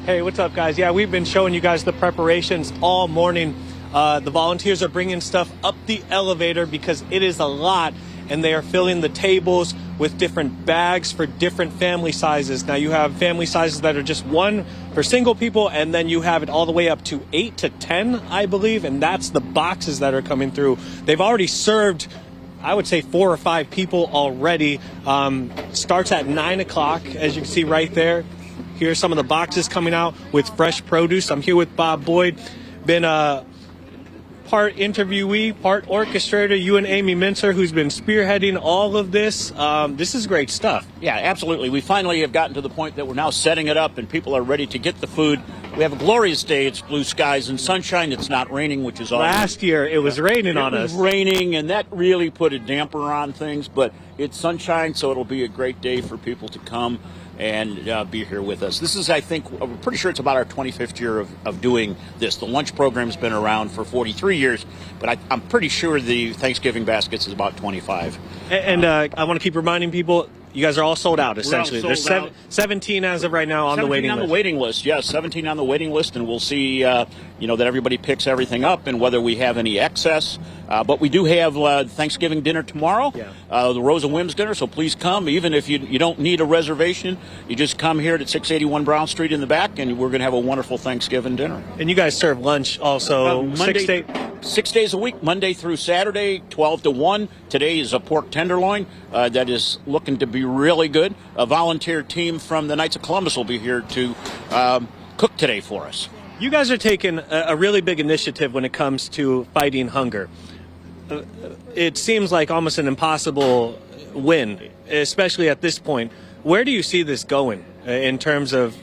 Hey, what's up, guys? Yeah, we've been showing you guys the preparations all morning. The volunteers are bringing stuff up the elevator because it is a lot, and they are filling the tables with different bags for different family sizes. Now, you have family sizes that are just one for single people, and then you have it all the way up to 8 to 10, I believe, and that's the boxes that are coming through. They've already served, I would say, 4 or 5 people already. Starts at 9 o'clock, as you can see right there. Here's some of the boxes coming out with fresh produce. I'm here with Bob Boyd. Been part interviewee, part orchestrator, you and Amy Mincer, who's been spearheading all of this. This is great stuff. Yeah, absolutely. We finally have gotten to the point that we're now setting it up and people are ready to get the food. We have a glorious day. It's blue skies and sunshine. It's not raining, which is awesome. Last year it was raining on us. It was raining, and that really put a damper on things, but it's sunshine, so it'll be a great day for people to come and be here with us. This is, I think, we're pretty sure it's about our 25th year of doing this. The lunch program's been around for 43 years, but I'm pretty sure the Thanksgiving baskets is about 25. And I want to keep reminding people, you guys are all sold out, essentially. There's 17 as of right now on the waiting list. 17 on the waiting list, yes, 17 on the waiting list, and we'll see, that everybody picks everything up and whether we have any excess. But we do have Thanksgiving dinner tomorrow, the Rose and Whims dinner, so please come. Even if you don't need a reservation, you just come here at 681 Brown Street in the back, and we're going to have a wonderful Thanksgiving dinner. And you guys serve lunch also, Monday, 6 to 8? 6 days a week, Monday through Saturday, 12 to 1. Today is a pork tenderloin that is looking to be really good. A volunteer team from the Knights of Columbus will be here to cook today for us. You guys are taking a really big initiative when it comes to fighting hunger. It seems like almost an impossible win, especially at this point. Where do you see this going in terms of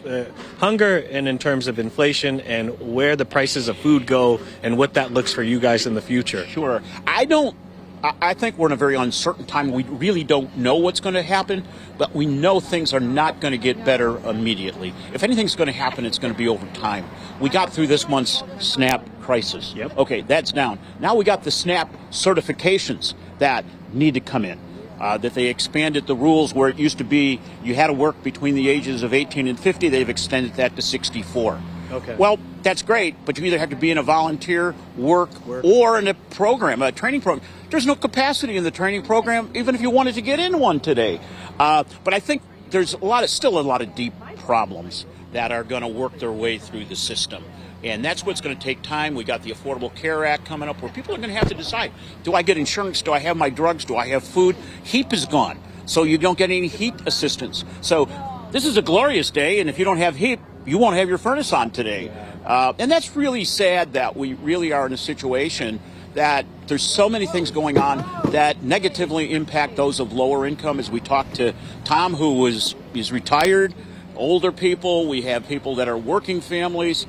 hunger and in terms of inflation, and where the prices of food go and what that looks for you guys in the future? Sure. I think we're in a very uncertain time. We really don't know what's going to happen, but we know things are not going to get better immediately. If anything's going to happen, it's going to be over time. We got through this month's SNAP crisis. Yep. Okay, that's down. Now we got the SNAP certifications that need to come in. That they expanded the rules where it used to be you had to work between the ages of 18 and 50. They've extended that to 64. Okay. Well, that's great, but you either have to be in a volunteer work or in a program, a training program. There's no capacity in the training program, even if you wanted to get in one today. But I think there's still a lot of deep problems that are going to work their way through the system. And that's what's going to take time. We got the Affordable Care Act coming up where people are going to have to decide, do I get insurance? Do I have my drugs? Do I have food? HEAP is gone, so you don't get any heat assistance. So this is a glorious day, and if you don't have HEAP, you won't have your furnace on today. And that's really sad that we really are in a situation that there's so many things going on that negatively impact those of lower income. As we talked to Tom, who is retired, older people, we have people that are working families.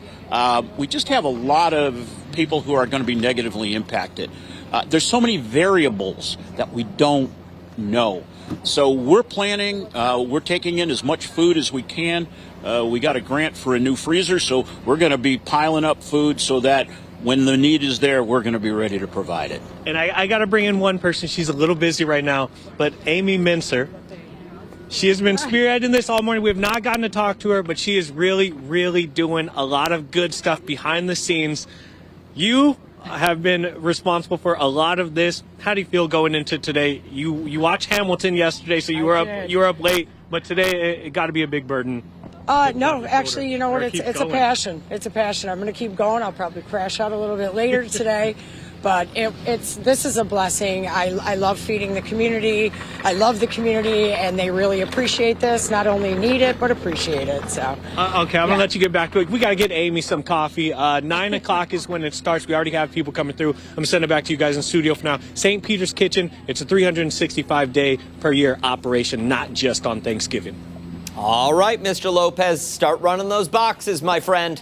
We just have a lot of people who are going to be negatively impacted. There's so many variables that we don't know. So we're planning, we're taking in as much food as we can. We got a grant for a new freezer, so we're going to be piling up food so that when the need is there, we're going to be ready to provide it. And I got to bring in one person. She's a little busy right now, but Amy Mincer. She has been spearheading this all morning. We have not gotten to talk to her, but she is really, really doing a lot of good stuff behind the scenes. You have been responsible for a lot of this. How do you feel going into today? You watched Hamilton yesterday, so you were up late, but today it got to be a big burden. No, actually, you know what? It's a passion. It's a passion. I'm going to keep going. I'll probably crash out a little bit later today. But this is a blessing. I love feeding the community. I love the community, and they really appreciate this. Not only need it, but appreciate it. So. Okay, I'm going to let you get back to it. We got to get Amy some coffee. 9 o'clock is when it starts. We already have people coming through. I'm going to send it back to you guys in studio for now. St. Peter's Kitchen, it's a 365-day per year operation, not just on Thanksgiving. All right, Mr. Lopez, start running those boxes, my friend.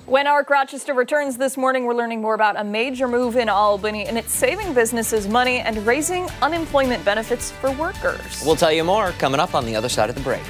When ARC Rochester returns this morning, we're learning more about a major move in Albany, and it's saving businesses money and raising unemployment benefits for workers. We'll tell you more coming up on the other side of the break.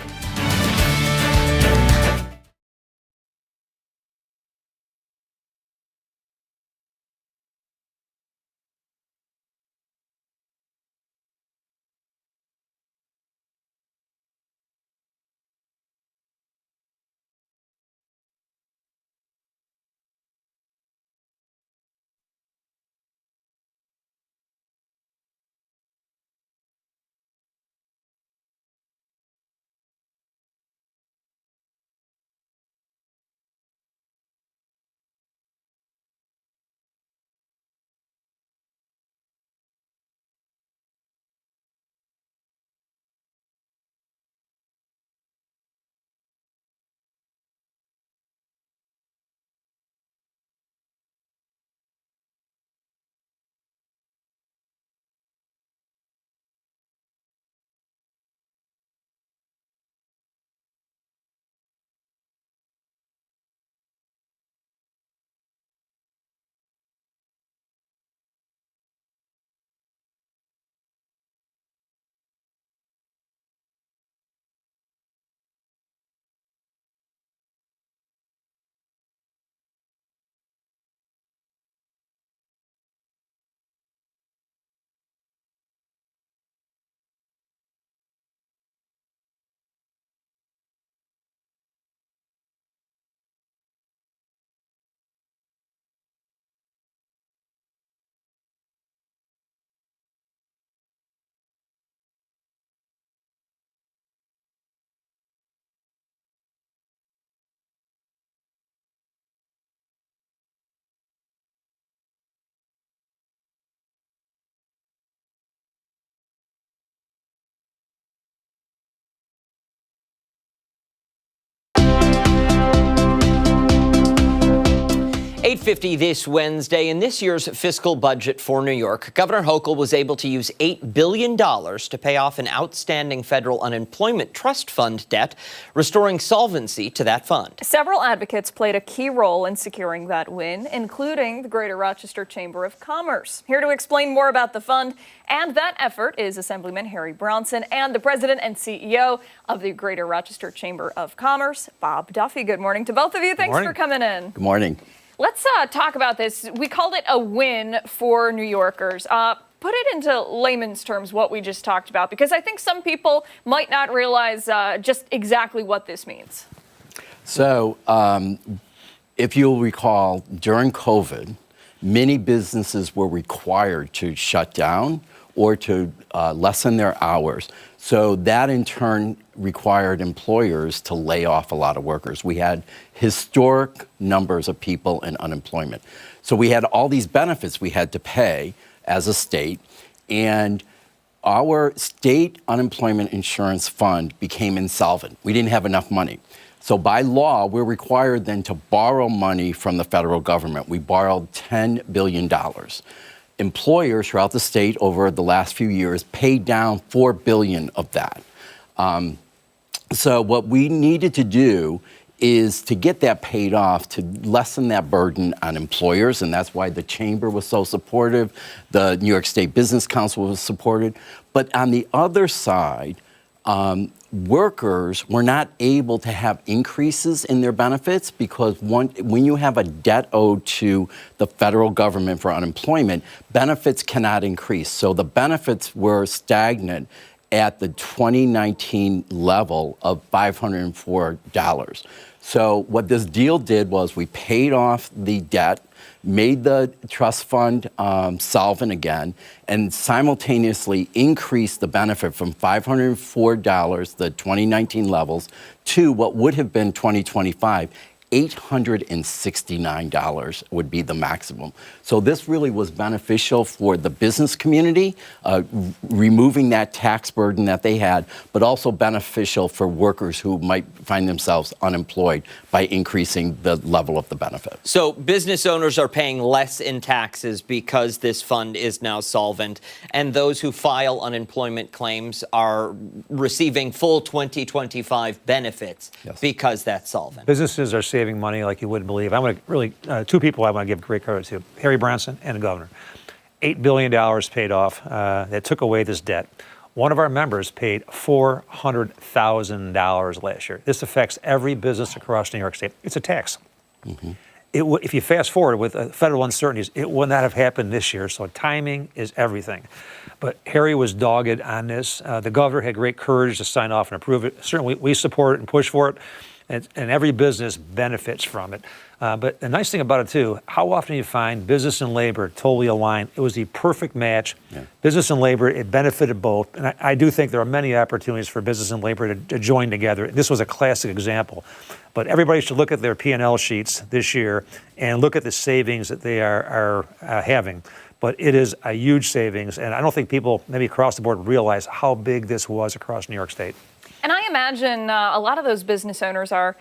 8:50 this Wednesday. In this year's fiscal budget for New York, Governor Hochul was able to use $8 billion to pay off an outstanding federal unemployment trust fund debt, restoring solvency to that fund. Several advocates played a key role in securing that win, including the Greater Rochester Chamber of Commerce. Here to explain more about the fund and that effort is Assemblyman Harry Bronson and the president and CEO of the Greater Rochester Chamber of Commerce, Bob Duffy. Good morning to both of you. Thanks for coming in. Good morning. Let's talk about this. We called it a win for New Yorkers. Put it into layman's terms what we just talked about, because I think some people might not realize just exactly what this means. So if you'll recall, during COVID, many businesses were required to shut down or to lessen their hours. So that in turn required employers to lay off a lot of workers. We had historic numbers of people in unemployment. So we had all these benefits we had to pay as a state, and our state unemployment insurance fund became insolvent. We didn't have enough money. So by law, we're required then to borrow money from the federal government. We borrowed $10 billion. Employers throughout the state over the last few years paid down $4 billion of that. So what we needed to do is to get that paid off, to lessen that burden on employers, and that's why the Chamber was so supportive. The New York State Business Council was supported. But on the other side, workers were not able to have increases in their benefits because when you have a debt owed to the federal government for unemployment, benefits cannot increase. So the benefits were stagnant at the 2019 level of $504. So what this deal did was we paid off the debt, made the trust fund solvent again, and simultaneously increased the benefit from $504, the 2019 levels, to what would have been 2025, $869 would be the maximum. So this really was beneficial for the business community, removing that tax burden that they had, but also beneficial for workers who might find themselves unemployed by increasing the level of the benefit. So business owners are paying less in taxes because this fund is now solvent, and those who file unemployment claims are receiving full 2025 benefits because that's solvent. Businesses are saving money like you wouldn't believe. I'm going to really, two people I want to give great credit to, Harry Bronson and the governor. $8 billion paid off that took away this debt. One of our members paid $400,000 last year. This affects every business across New York State. It's a tax. Mm-hmm. If you fast forward with federal uncertainties, it would not have happened this year. So timing is everything. But Harry was dogged on this. The governor had great courage to sign off and approve it. Certainly, we support it and push for it. And every business benefits from it. But the nice thing about it, too, how often do you find business and labor totally aligned? It was the perfect match. Yeah. Business and labor, it benefited both. And I do think there are many opportunities for business and labor to join together. This was a classic example. But everybody should look at their P&L sheets this year and look at the savings that they are having. But it is a huge savings. And I don't think people maybe across the board realize how big this was across New York State. And I imagine a lot of those business owners are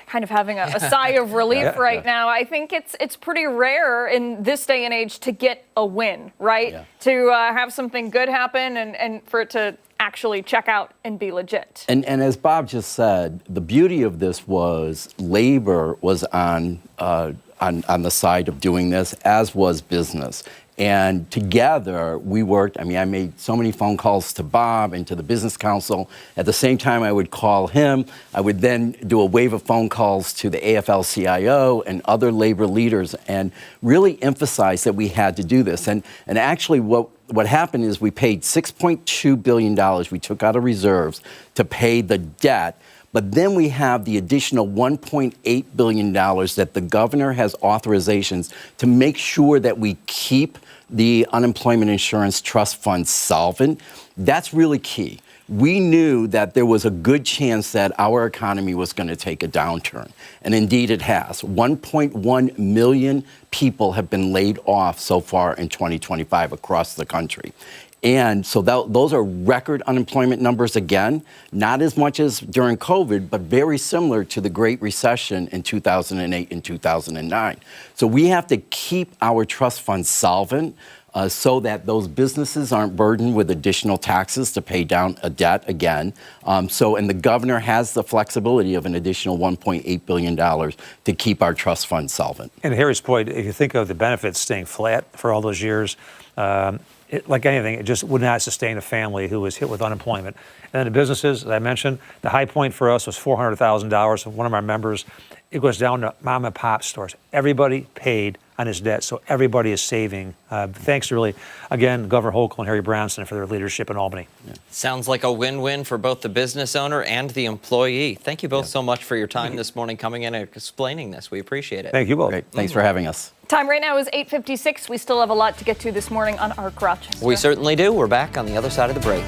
kind of having a sigh of relief right now. I think it's pretty rare in this day and age to get a win, right? Yeah. To have something good happen and for it to actually check out and be legit. And as Bob just said, the beauty of this was labor was on the side of doing this, as was business. And together we worked. I mean, I made so many phone calls to Bob and to the Business Council. At the same time, I would call him. I would then do a wave of phone calls to the AFL-CIO and other labor leaders and really emphasize that we had to do this. And actually what happened is we paid $6.2 billion we took out of reserves to pay the debt. But then we have the additional $1.8 billion that the governor has authorizations to make sure that we keep the unemployment insurance trust fund solvent. That's really key. We knew that there was a good chance that our economy was going to take a downturn. And indeed it has. 1.1 million people have been laid off so far in 2025 across the country. And so those are record unemployment numbers again, not as much as during COVID, but very similar to the Great Recession in 2008 and 2009. So we have to keep our trust funds solvent so that those businesses aren't burdened with additional taxes to pay down a debt again. And the governor has the flexibility of an additional $1.8 billion to keep our trust funds solvent. And Harry's point, if you think of the benefits staying flat for all those years, like anything, it just would not sustain a family who was hit with unemployment. And then the businesses, as I mentioned, the high point for us was $400,000 from one of our members. It goes down to mom and pop stores. Everybody paid on his debt, so everybody is saving. Thanks to really, again, Governor Hochul and Harry Bronson for their leadership in Albany. Yeah. Sounds like a win-win for both the business owner and the employee. Thank you both so much for your time this morning coming in and explaining this. We appreciate it. Thank you both. Great. Thanks for having us. Time right now is 8:56. We still have a lot to get to this morning on Arc Rochester. We certainly do. We're back on the other side of the break.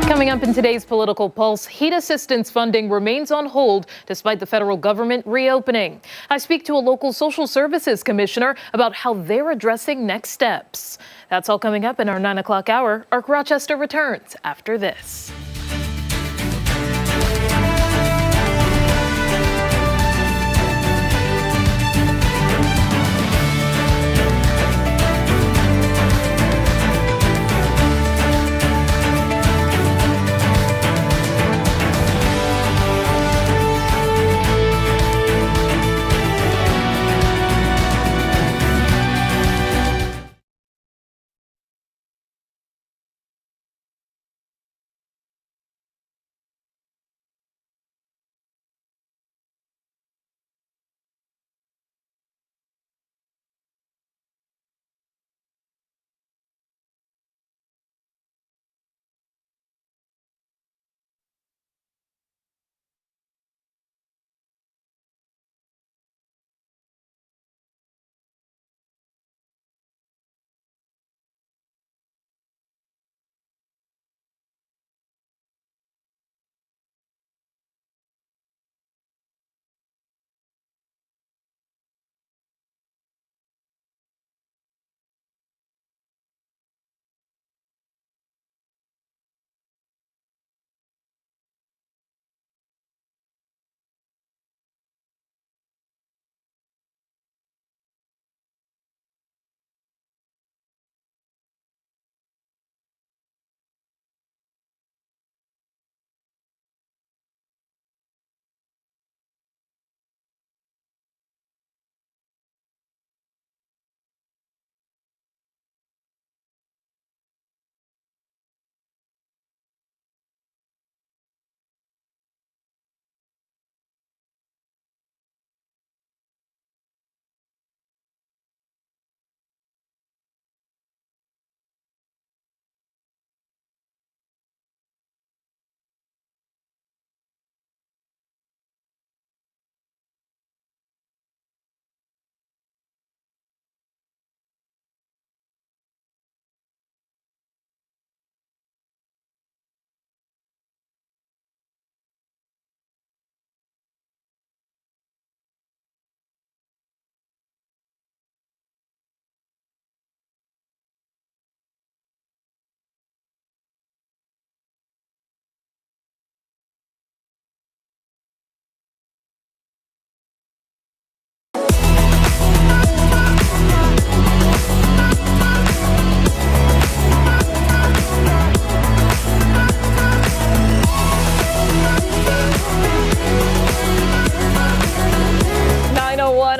Coming up in today's Political Pulse, heat assistance funding remains on hold despite the federal government reopening. I speak to a local social services commissioner about how they're addressing next steps. That's all coming up in our 9 o'clock hour. Arc Rochester returns after this.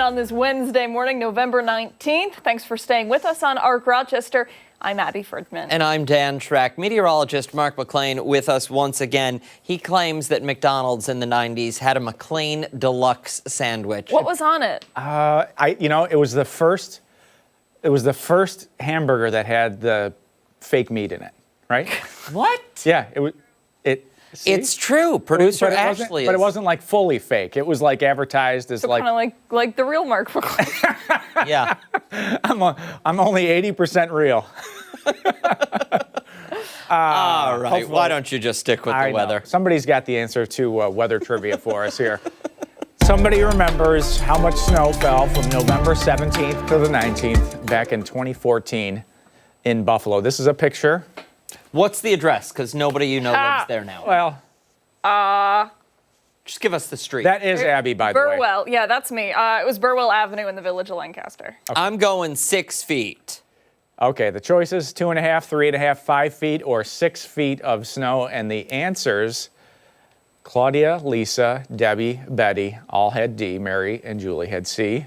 on this Wednesday morning, November 19th. Thanks for staying with us on ARC Rochester. I'm Abby Ferdman. And I'm Dan Schreck. Meteorologist Mark McLean with us once again. He claims that McDonald's in the 90s had a McLean Deluxe sandwich. What was on it? It was the first hamburger that had the fake meat in it, right? What? Yeah, It's true. Producer Ashley. But it wasn't like fully fake. It was like advertised as So kind of like the real Mark McLean. Yeah. I'm only 80% real. All right. Why don't you just stick with the weather? Somebody's got the answer to weather trivia for us here. Somebody remembers how much snow fell from November 17th to the 19th back in 2014 in Buffalo. This is a picture. What's the address? Because nobody you know lives there now. Well, just give us the street. That is Abby, by the way. Burwell. Yeah, that's me. It was Burwell Avenue in the Village of Lancaster. Okay. I'm going 6 feet. Okay, the choices 2.5, 3.5, 5 feet, or 6 feet of snow. And the answers, Claudia, Lisa, Debbie, Betty, all had D. Mary and Julie had C.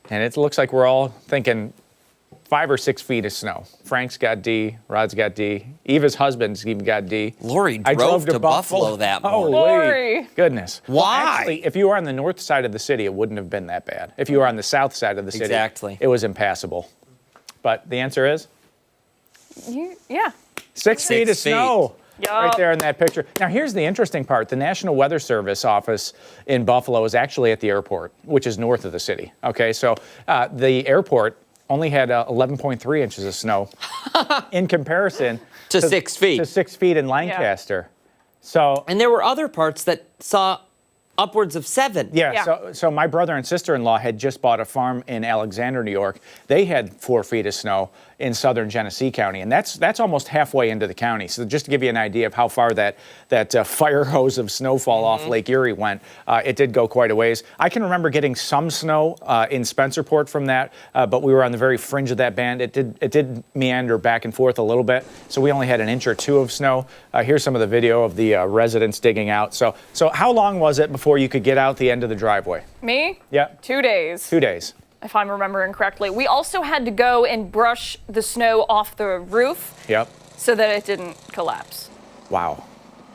And it looks like we're all thinking 5 or 6 feet of snow. Frank's got D. Rod's got D. Eva's husband's even got D. Lori drove to Buffalo that morning. Lori. Goodness. Why? Well, actually, if you were on the north side of the city, it wouldn't have been that bad. If you were on the south side of the city, it was impassable. But the answer is? Yeah. 6 feet of snow. Yup. Right there in that picture. Now, here's the interesting part. The National Weather Service office in Buffalo is actually at the airport, which is north of the city. Okay, so the airport only had 11.3 inches of snow in comparison to 6 feet. To 6 feet in Lancaster. So, and there were other parts that saw upwards of 7. Yeah. So my brother and sister-in-law had just bought a farm in Alexander, New York. They had 4 feet of snow in southern Genesee County, and that's almost halfway into the county. So just to give you an idea of how far that fire hose of snowfall off Lake Erie went, it did go quite a ways. I can remember getting some snow in Spencerport from that, but we were on the very fringe of that band. It did meander back and forth a little bit, so we only had an inch or two of snow. Here's some of the video of the residents digging out. So how long was it before you could get out the end of the driveway? Me? Yeah. 2 days. 2 days. If I'm remembering correctly. We also had to go and brush the snow off the roof. Yep. So that it didn't collapse. Wow.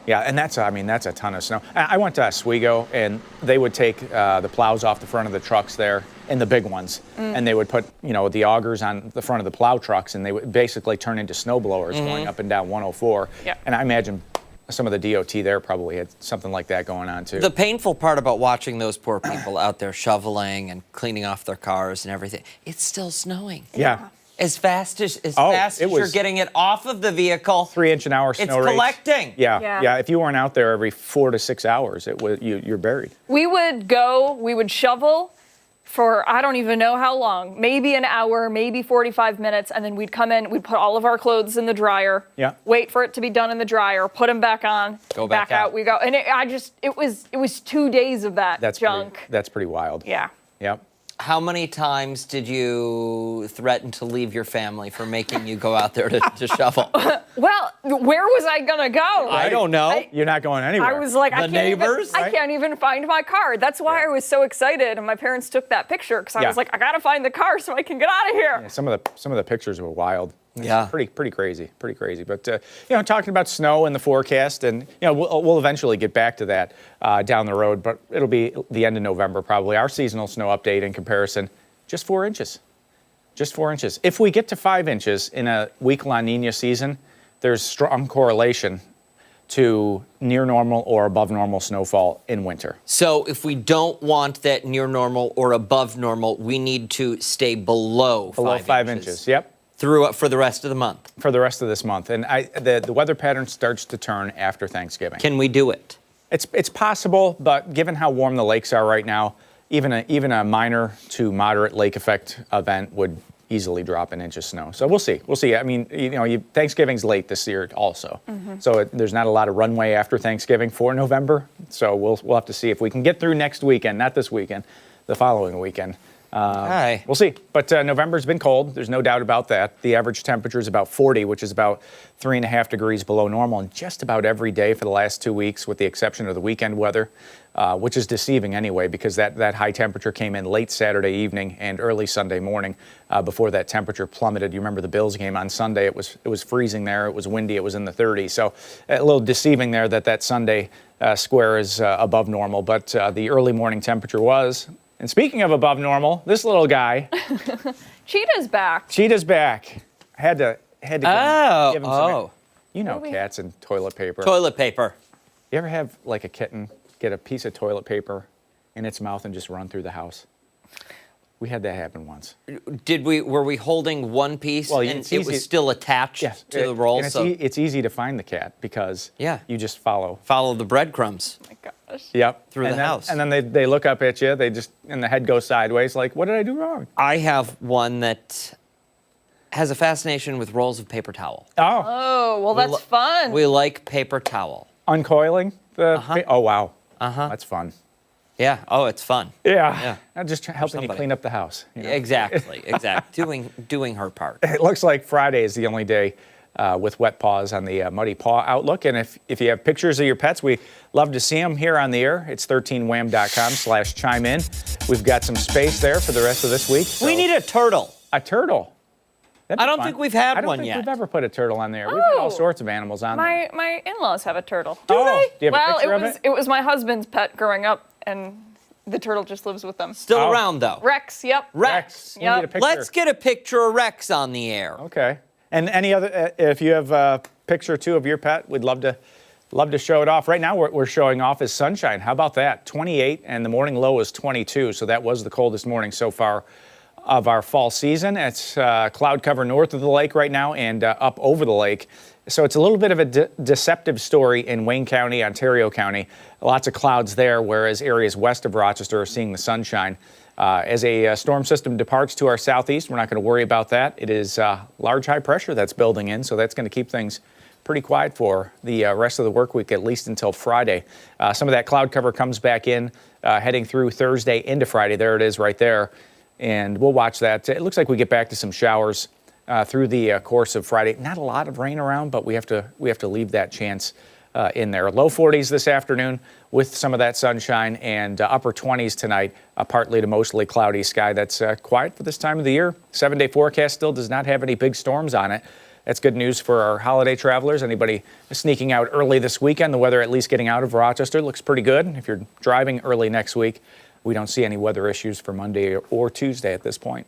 Yeah, and that's a ton of snow. I went to Oswego, and they would take the plows off the front of the trucks there, and the big ones, and they would put, the augers on the front of the plow trucks, and they would basically turn into snow blowers going up and down 104. Yep. And I imagine some of the DOT there probably had something like that going on too. The painful part about watching those poor people out there shoveling and cleaning off their cars and everything, it's still snowing. Yeah. As fast as you're getting it off of the vehicle, 3 inch an hour snow it's rates. collecting. Yeah. If you weren't out there every 4 to 6 hours, you're buried. We would shovel for I don't even know how long, maybe an hour, maybe 45 minutes, and then we'd come in, we'd put all of our clothes in the dryer, wait for it to be done in the dryer, put them back on, go back out. We go, and it was 2 days of that junk. That's pretty wild. Yeah. Yep. How many times did you threaten to leave your family for making you go out there to shovel? Well, where was I gonna go? I don't know. You're not going anywhere. I was like, I can't even find my car. That's why I was so excited, and my parents took that picture because I was like, I gotta find the car so I can get out of here. Yeah, some of the pictures were wild. Yeah. Pretty crazy. But talking about snow in the forecast, and we'll eventually get back to that down the road, but it'll be the end of November probably. Our seasonal snow update in comparison, just 4 inches. Just 4 inches. If we get to 5 inches in a weak La Nina season, there's strong correlation to near normal or above normal snowfall in winter. So if we don't want that near normal or above normal, we need to stay below 5 inches. Yep. For the rest of the month. For the rest of this month. And the weather pattern starts to turn after Thanksgiving. Can we do it? It's possible, but given how warm the lakes are right now, even a minor to moderate lake effect event would easily drop an inch of snow. So we'll see. I mean, Thanksgiving's late this year also. So there's not a lot of runway after Thanksgiving for November. So we'll have to see if we can get through next weekend, not this weekend, the following weekend. We'll see. But November's been cold. There's no doubt about that. The average temperature is about 40, which is about 3.5 degrees below normal, and just about every day for the last 2 weeks, with the exception of the weekend weather, which is deceiving anyway, because that high temperature came in late Saturday evening and early Sunday morning before that temperature plummeted. You remember the Bills game on Sunday? It was freezing there. It was windy. It was in the 30s. So a little deceiving there that Sunday square is above normal, but the early morning temperature was. And speaking of above normal, this little guy. Cheetah's back. Cheetah's back. Had to give him some. You know, cats and toilet paper. Toilet paper. You ever have like a kitten get a piece of toilet paper in its mouth and just run through the house? We had that happen once. Were we holding one piece and it was still attached to the roll? It's easy to find the cat because you just follow the breadcrumbs. Oh my gosh. Yep. Through the house. And then they look up at you. And the head goes sideways like, what did I do wrong? I have one that has a fascination with rolls of paper towel. Oh, well, that's fun. We like paper towel. Uncoiling the oh wow. That's fun. Yeah. Oh, it's fun. Yeah. Just helping you clean up the house. You know? Exactly. Doing her part. It looks like Friday is the only day with wet paws on the Muddy Paw Outlook. And if you have pictures of your pets, we love to see them here on the air. It's 13wham.com/chime in. We've got some space there for the rest of this week. So. We need a turtle. A turtle? I don't think we've had one yet. I don't think we've ever put a turtle on there. We've had all sorts of animals on there. My in-laws have a turtle. Do they? Do you have a picture of it? It was my husband's pet growing up, and the turtle just lives with them. Still around, though. Rex, yep. Rex. Yep. Let's get a picture of Rex on the air. Okay. And any other, if you have a picture or two of your pet, we'd love to show it off. Right now, we're showing off is sunshine. How about that? 28, and the morning low is 22, so that was the coldest morning so far of our fall season. It's cloud cover north of the lake right now and up over the lake. So it's a little bit of a deceptive story in Wayne County, Ontario County. Lots of clouds there, whereas areas west of Rochester are seeing the sunshine. As a storm system departs to our southeast, we're not going to worry about that. It is large high pressure that's building in, so that's going to keep things pretty quiet for the rest of the work week, at least until Friday. Some of that cloud cover comes back in, heading through Thursday into Friday. There it is right there. And we'll watch that. It looks like we get back to some showers through the course of Friday. Not a lot of rain around, but we have to leave that chance in there. Low 40s this afternoon with some of that sunshine, and upper 20s tonight, a partly to mostly cloudy sky. That's quiet for this time of the year. 7-day forecast still does not have any big storms on it. That's good news for our holiday travelers. Anybody sneaking out early this weekend, the weather at least getting out of Rochester looks pretty good. If you're driving early next week, we don't see any weather issues for Monday or Tuesday at this point.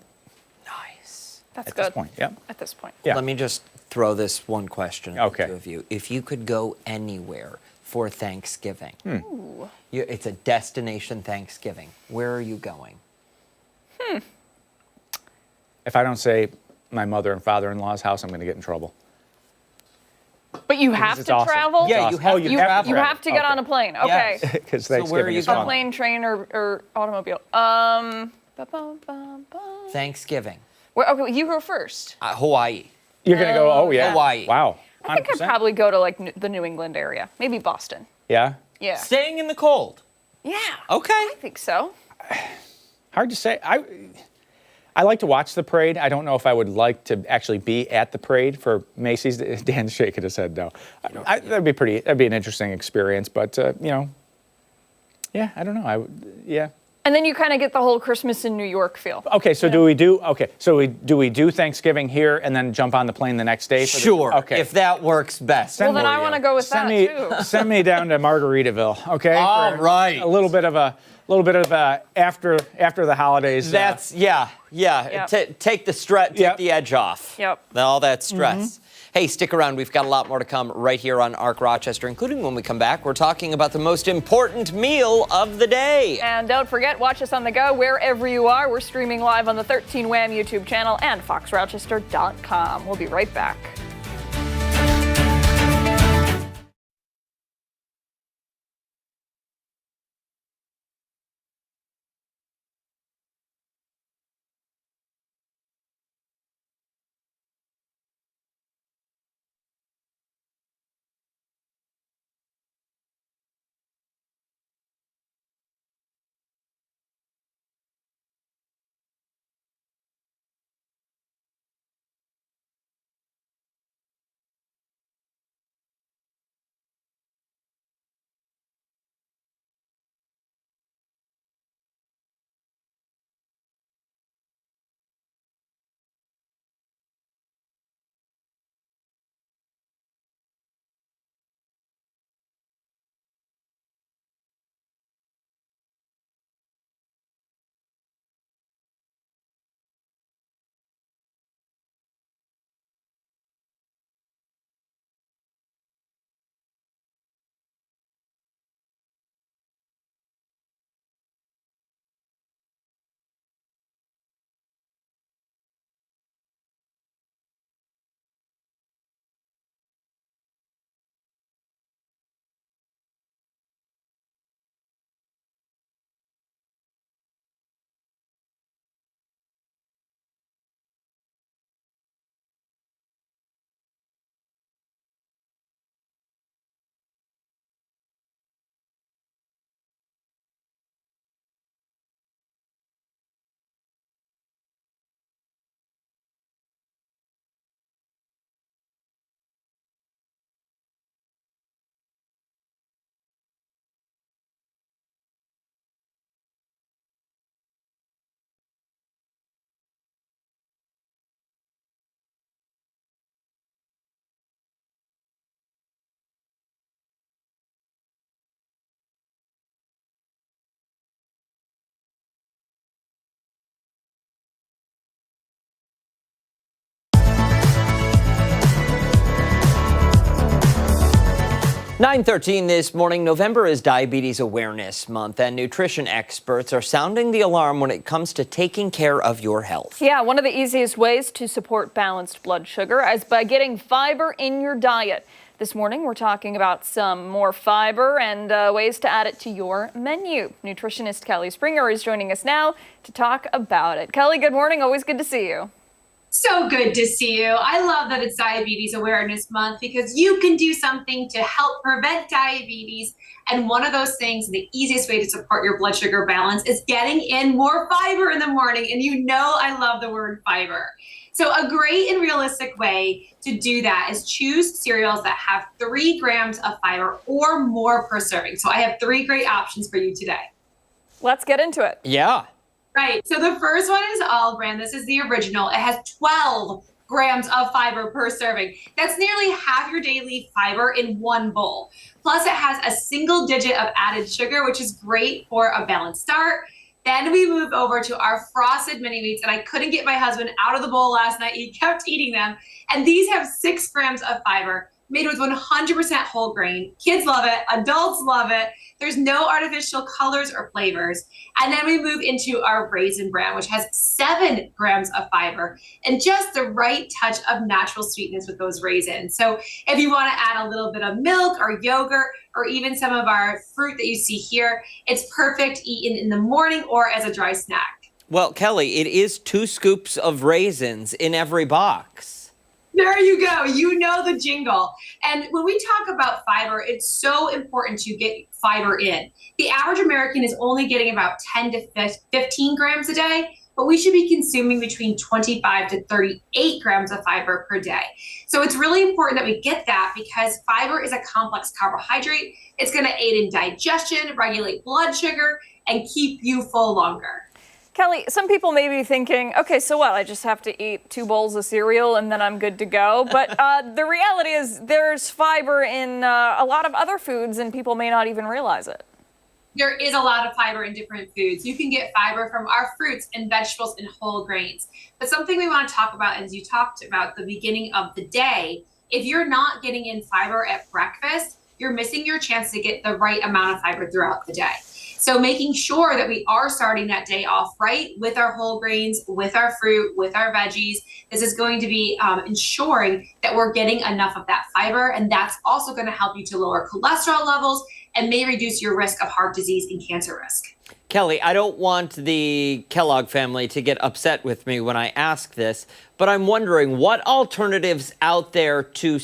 Nice. That's good. At this point, yep. At this point. Yeah. Let me just throw this one question to Okay. the two of you. If you could go anywhere for Thanksgiving, Ooh. it's a destination Thanksgiving, where are you going? If I don't say my mother and father-in-law's house, I'm going to get in trouble. But you have it's to awesome. travel? Yeah, you have to travel. You have to get on a plane. Okay. Because So where are Thanksgiving you is going? fun. A plane, train, or automobile. Thanksgiving. Okay, you go first. Hawaii. You're going to go, oh yeah. Hawaii. Wow. I think I'd 100%. probably go to like the New England area. Maybe Boston. Yeah? Yeah. Staying in the cold. Yeah. Okay. I think so. Hard to say. I like to watch the parade. I don't know if I would like to actually be at the parade for Macy's. Dan's shaking his head no. That'd be an interesting experience, but yeah, I don't know. Yeah. And then you kind of get the whole Christmas in New York feel. Okay, so do we do Thanksgiving here and then jump on the plane the next day? Sure. Okay. If that works best. Well, then I want to go with that too. Send me down to Margaritaville, okay? All right. A little bit of after the holidays. That's yeah. Yep. Take the stress, take the edge off. Yep. All that stress. Hey, stick around. We've got a lot more to come right here on Arc Rochester, including when we come back, we're talking about the most important meal of the day. And don't forget, watch us on the go wherever you are. We're streaming live on the 13 Wham YouTube channel and foxrochester.com. We'll be right back. 9:13 this morning. November is Diabetes Awareness Month, and nutrition experts are sounding the alarm when it comes to taking care of your health. Yeah, one of the easiest ways to support balanced blood sugar is by getting fiber in your diet. This morning, we're talking about some more fiber and ways to add it to your menu. Nutritionist Kelly Springer is joining us now to talk about it. Kelly, good morning. Always good to see you. So good to see you. I love that it's Diabetes Awareness Month because you can do something to help prevent diabetes. And one of those things, the easiest way to support your blood sugar balance is getting in more fiber in the morning. And you know I love the word fiber. So a great and realistic way to do that is choose cereals that have 3 grams of fiber or more per serving. So I have 3 great options for you today. Let's get into it. Yeah. Right. So the first one is All Brand. This is the original. It has 12 grams of fiber per serving. That's nearly half your daily fiber in one bowl. Plus, it has a single digit of added sugar, which is great for a balanced start. Then we move over to our frosted mini wheats, and I couldn't get my husband out of the bowl last night. He kept eating them. And these have 6 grams of fiber, made with 100% whole grain. Kids love it. Adults love it. There's no artificial colors or flavors. And then we move into our Raisin Bran, which has 7 grams of fiber and just the right touch of natural sweetness with those raisins. So if you want to add a little bit of milk or yogurt or even some of our fruit that you see here, it's perfect eaten in the morning or as a dry snack. Well, Kelly, it is 2 scoops of raisins in every box. There you go. You know the jingle. And when we talk about fiber, it's so important to get fiber in. The average American is only getting about 10 to 15 grams a day, but we should be consuming between 25 to 38 grams of fiber per day. So it's really important that we get that because fiber is a complex carbohydrate. It's going to aid in digestion, regulate blood sugar, and keep you full longer. Kelly, some people may be thinking, okay, so what? I just have to eat 2 bowls of cereal and then I'm good to go. But the reality is there's fiber in a lot of other foods and people may not even realize it. There is a lot of fiber in different foods. You can get fiber from our fruits and vegetables and whole grains. But something we want to talk about, as you talked about the beginning of the day, if you're not getting in fiber at breakfast, you're missing your chance to get the right amount of fiber throughout the day. So making sure that we are starting that day off right with our whole grains, with our fruit, with our veggies. This is going to be ensuring that we're getting enough of that fiber. And that's also going to help you to lower cholesterol levels and may reduce your risk of heart disease and cancer risk. Kelly, I don't want the Kellogg family to get upset with me when I ask this, but I'm wondering what alternatives are there to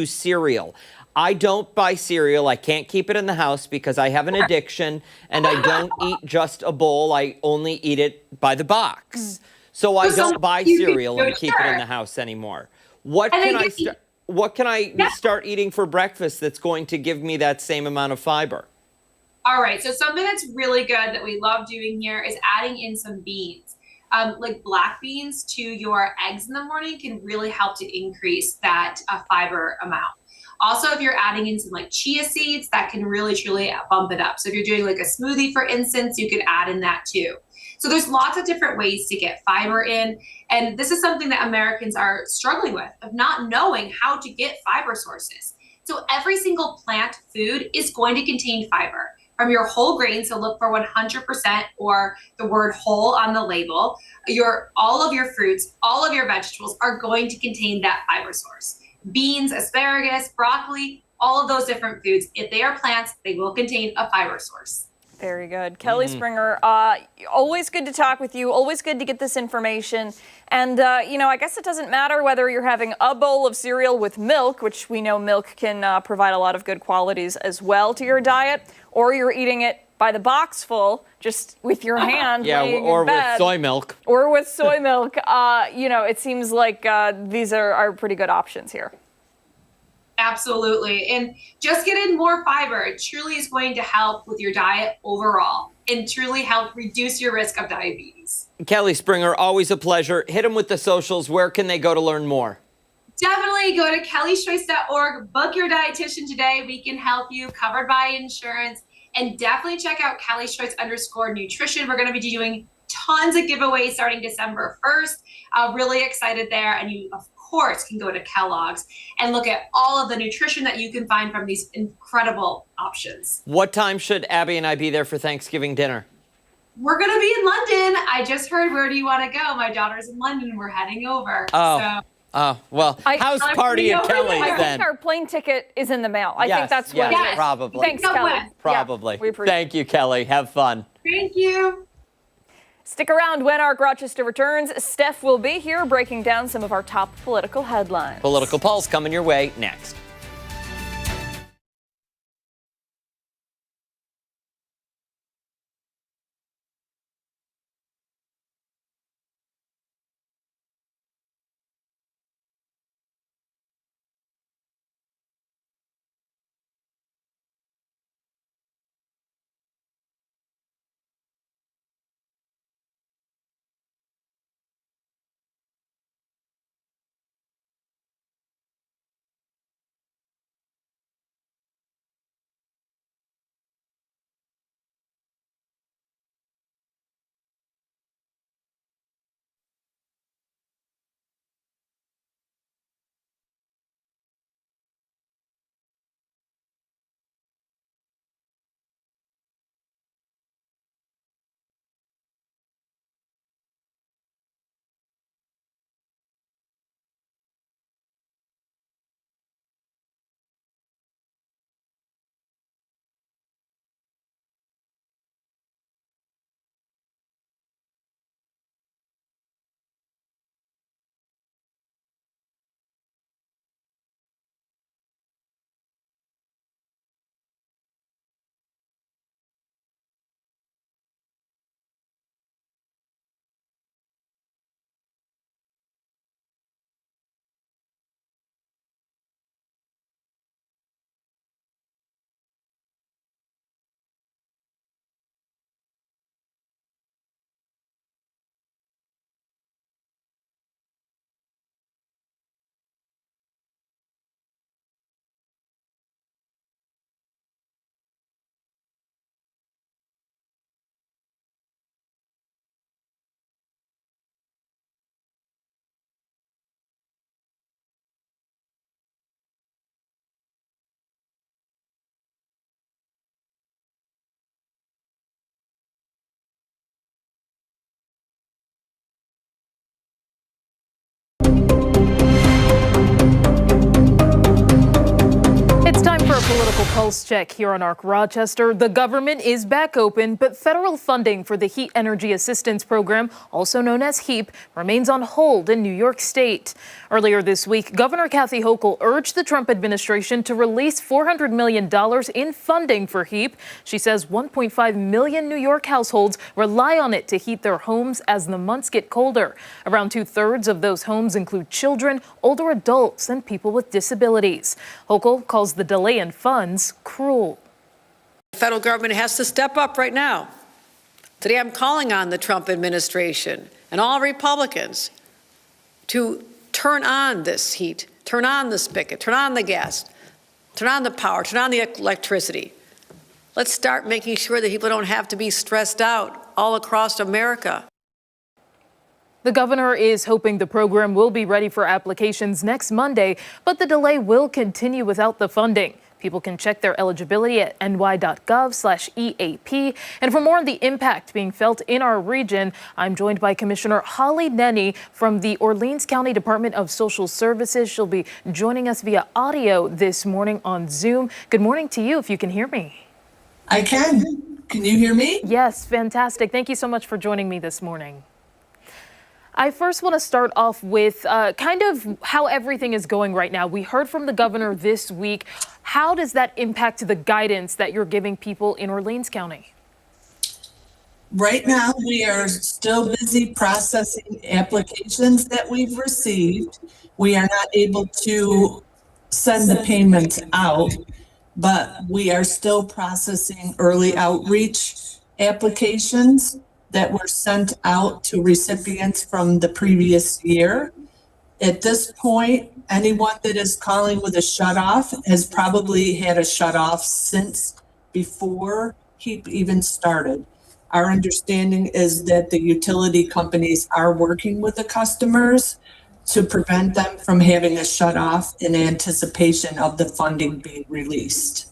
cereal? I don't buy cereal. I can't keep it in the house because I have an addiction and I don't eat just a bowl. I only eat it by the box. So I don't buy cereal and keep it in the house anymore. What can I start eating for breakfast that's going to give me that same amount of fiber? All right. So something that's really good that we love doing here is adding in some beans. Like black beans to your eggs in the morning can really help to increase that fiber amount. Also, if you're adding in some like chia seeds, that can really truly bump it up. So if you're doing like a smoothie, for instance, you could add in that too. So there's lots of different ways to get fiber in. And this is something that Americans are struggling with, of not knowing how to get fiber sources. So every single plant food is going to contain fiber. From your whole grains, so look for 100% or the word whole on the label. All of your fruits, all of your vegetables are going to contain that fiber source. Beans, asparagus, broccoli, all of those different foods, if they are plants, they will contain a fiber source. Very good. Kelly Springer, always good to talk with you. Always good to get this information. And, I guess it doesn't matter whether you're having a bowl of cereal with milk, which we know milk can provide a lot of good qualities as well to your diet, or you're eating it by the box full, just with your hand laying in bed. With soy milk. Or with soy milk. It seems like these are pretty good options here. Absolutely. And just get in more fiber. It truly is going to help with your diet overall and truly help reduce your risk of diabetes. Kelly Springer, always a pleasure. Hit them with the socials. Where can they go to learn more? Definitely go to kellyschoice.org. Book your dietitian today. We can help you, covered by insurance. And definitely check out Kelly's Choice _nutrition. We're going to be doing tons of giveaways starting December 1st. Really excited there. And you, of course, can go to Kellogg's and look at all of the nutrition that you can find from these incredible options. What time should Abby and I be there for Thanksgiving dinner? We're going to be in London. I just heard, where do you want to go? My daughter's in London and we're heading over. Well, house party at Kelly's I then. think our plane ticket is in the mail. I think that's what it is. Probably. Thanks, Kelly. Probably. Yeah, we appreciate Thank you, Kelly. Have fun. Thank you. Stick around. When ARC Rochester returns, Steph will be here breaking down some of our top political headlines. Political Pulse coming your way next. Political pulse check here on ARC Rochester. The government is back open, but federal funding for the Heat Energy Assistance Program, also known as HEAP, remains on hold in New York State. Earlier this week, Governor Kathy Hochul urged the Trump administration to release $400 million in funding for HEAP. She says 1.5 million New York households rely on it to heat their homes as the months get colder. Around 2/3 of those homes include children, older adults, and people with disabilities. Hochul calls the delay in funds cruel. The federal government has to step up right now. Today I'm calling on the Trump administration and all Republicans to turn on this heat, turn on the spigot, turn on the gas, turn on the power, turn on the electricity. Let's start making sure that people don't have to be stressed out all across America. The governor is hoping the program will be ready for applications next Monday, but the delay will continue without the funding. People can check their eligibility at ny.gov/EAP. And for more on the impact being felt in our region, I'm joined by Commissioner Holly Nenny from the Orleans County Department of Social Services. She'll be joining us via audio this morning on Zoom. Good morning to you, if you can hear me. I can. Can you hear me? Yes, fantastic. Thank you so much for joining me this morning. I first want to start off with kind of how everything is going right now. We heard from the governor this week. How does that impact the guidance that you're giving people in Orleans County? Right now, we are still busy processing applications that we've received. We are not able to send the payments out, but we are still processing early outreach applications that were sent out to recipients from the previous year. At this point, anyone that is calling with a shutoff has probably had a shutoff since before HEAP even started. Our understanding is that the utility companies are working with the customers to prevent them from having a shut off in anticipation of the funding being released.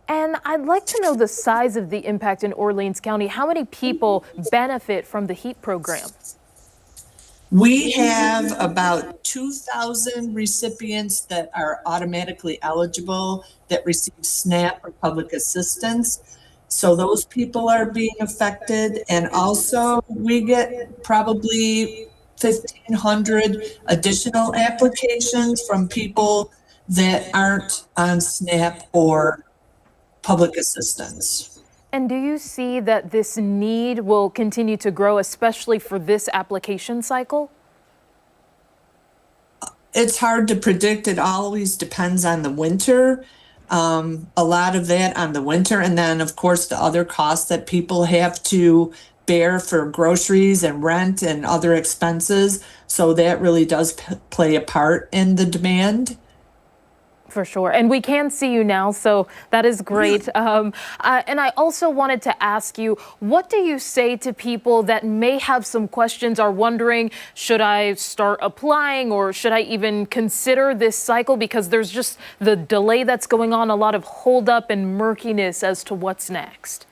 And I'd like to know the size of the impact in Orleans County. How many people benefit from the HEAP program? We have about 2,000 recipients that are automatically eligible that receive SNAP or public assistance. So those people are being affected. And also we get probably 1,500 additional applications from people that aren't on SNAP or public assistance. And do you see that this need will continue to grow, especially for this application cycle? It's hard to predict. It always depends on the winter. A lot of that on the winter. And then, of course, the other costs that people have to bear for groceries and rent and other expenses. So that really does play a part in the demand. For sure. And we can see you now, so that is great. And I also wanted to ask you, what do you say to people that may have some questions, are wondering, should I start applying or should I even consider this cycle? Because there's just the delay that's going on, a lot of holdup and murkiness as to what's next.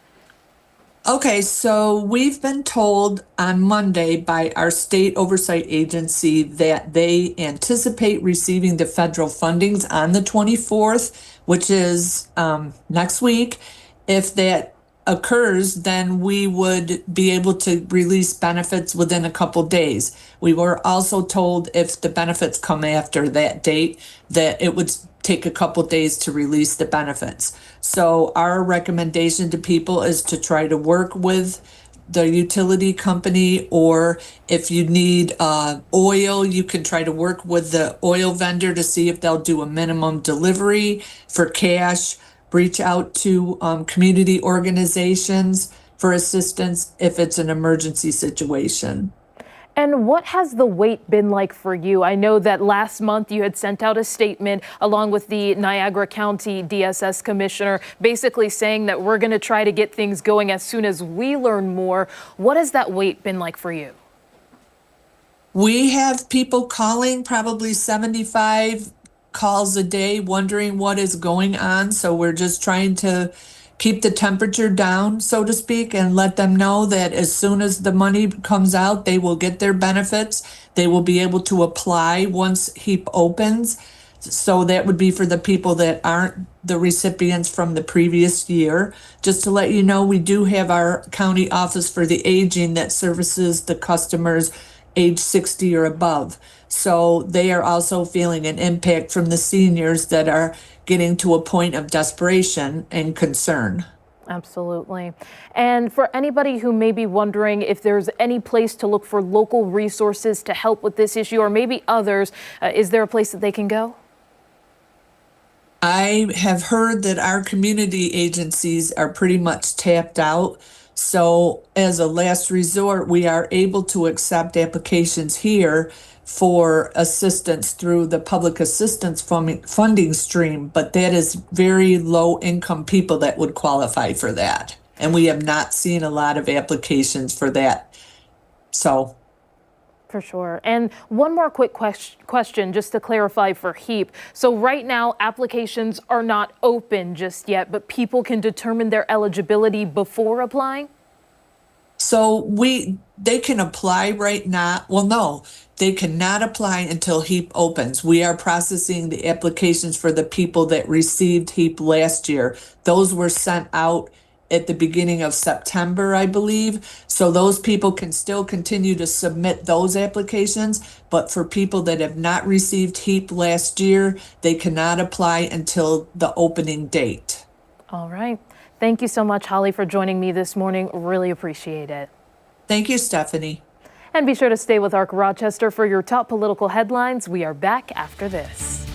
Okay, so we've been told on Monday by our state oversight agency that they anticipate receiving the federal fundings on the 24th, which is next week. If that occurs, then we would be able to release benefits within a couple days. We were also told if the benefits come after that date, that it would take a couple days to release the benefits. So our recommendation to people is to try to work with the utility company, or if you need oil, you can try to work with the oil vendor to see if they'll do a minimum delivery for cash. Reach out to community organizations for assistance if it's an emergency situation. And what has the wait been like for you? I know that last month you had sent out a statement along with the Niagara County DSS commissioner, basically saying that we're going to try to get things going as soon as we learn more. What has that wait been like for you? We have people calling, probably 75 calls a day, wondering what is going on. So we're just trying to keep the temperature down, so to speak, and let them know that as soon as the money comes out, they will get their benefits. They will be able to apply once HEAP opens. So that would be for the people that aren't the recipients from the previous year. Just to let you know, we do have our county office for the aging that services the customers age 60 or above. So they are also feeling an impact from the seniors that are getting to a point of desperation and concern. Absolutely. And for anybody who may be wondering if there's any place to look for local resources to help with this issue, or maybe others, is there a place that they can go? I have heard that our community agencies are pretty much tapped out. So as a last resort, we are able to accept applications here for assistance through the public assistance funding stream, but that is very low income people that would qualify for that. And we have not seen a lot of applications for that. So. For sure. And one more quick question, just to clarify for HEAP. So right now, applications are not open just yet, but people can determine their eligibility before applying? So they can apply right now. Well, no, they cannot apply until HEAP opens. We are processing the applications for the people that received HEAP last year. Those were sent out at the beginning of September, I believe. So those people can still continue to submit those applications. But for people that have not received HEAP last year, they cannot apply until the opening date. All right. Thank you so much, Holly, for joining me this morning. Really appreciate it. Thank you, Stephanie. And be sure to stay with ARC Rochester for your top political headlines. We are back after this.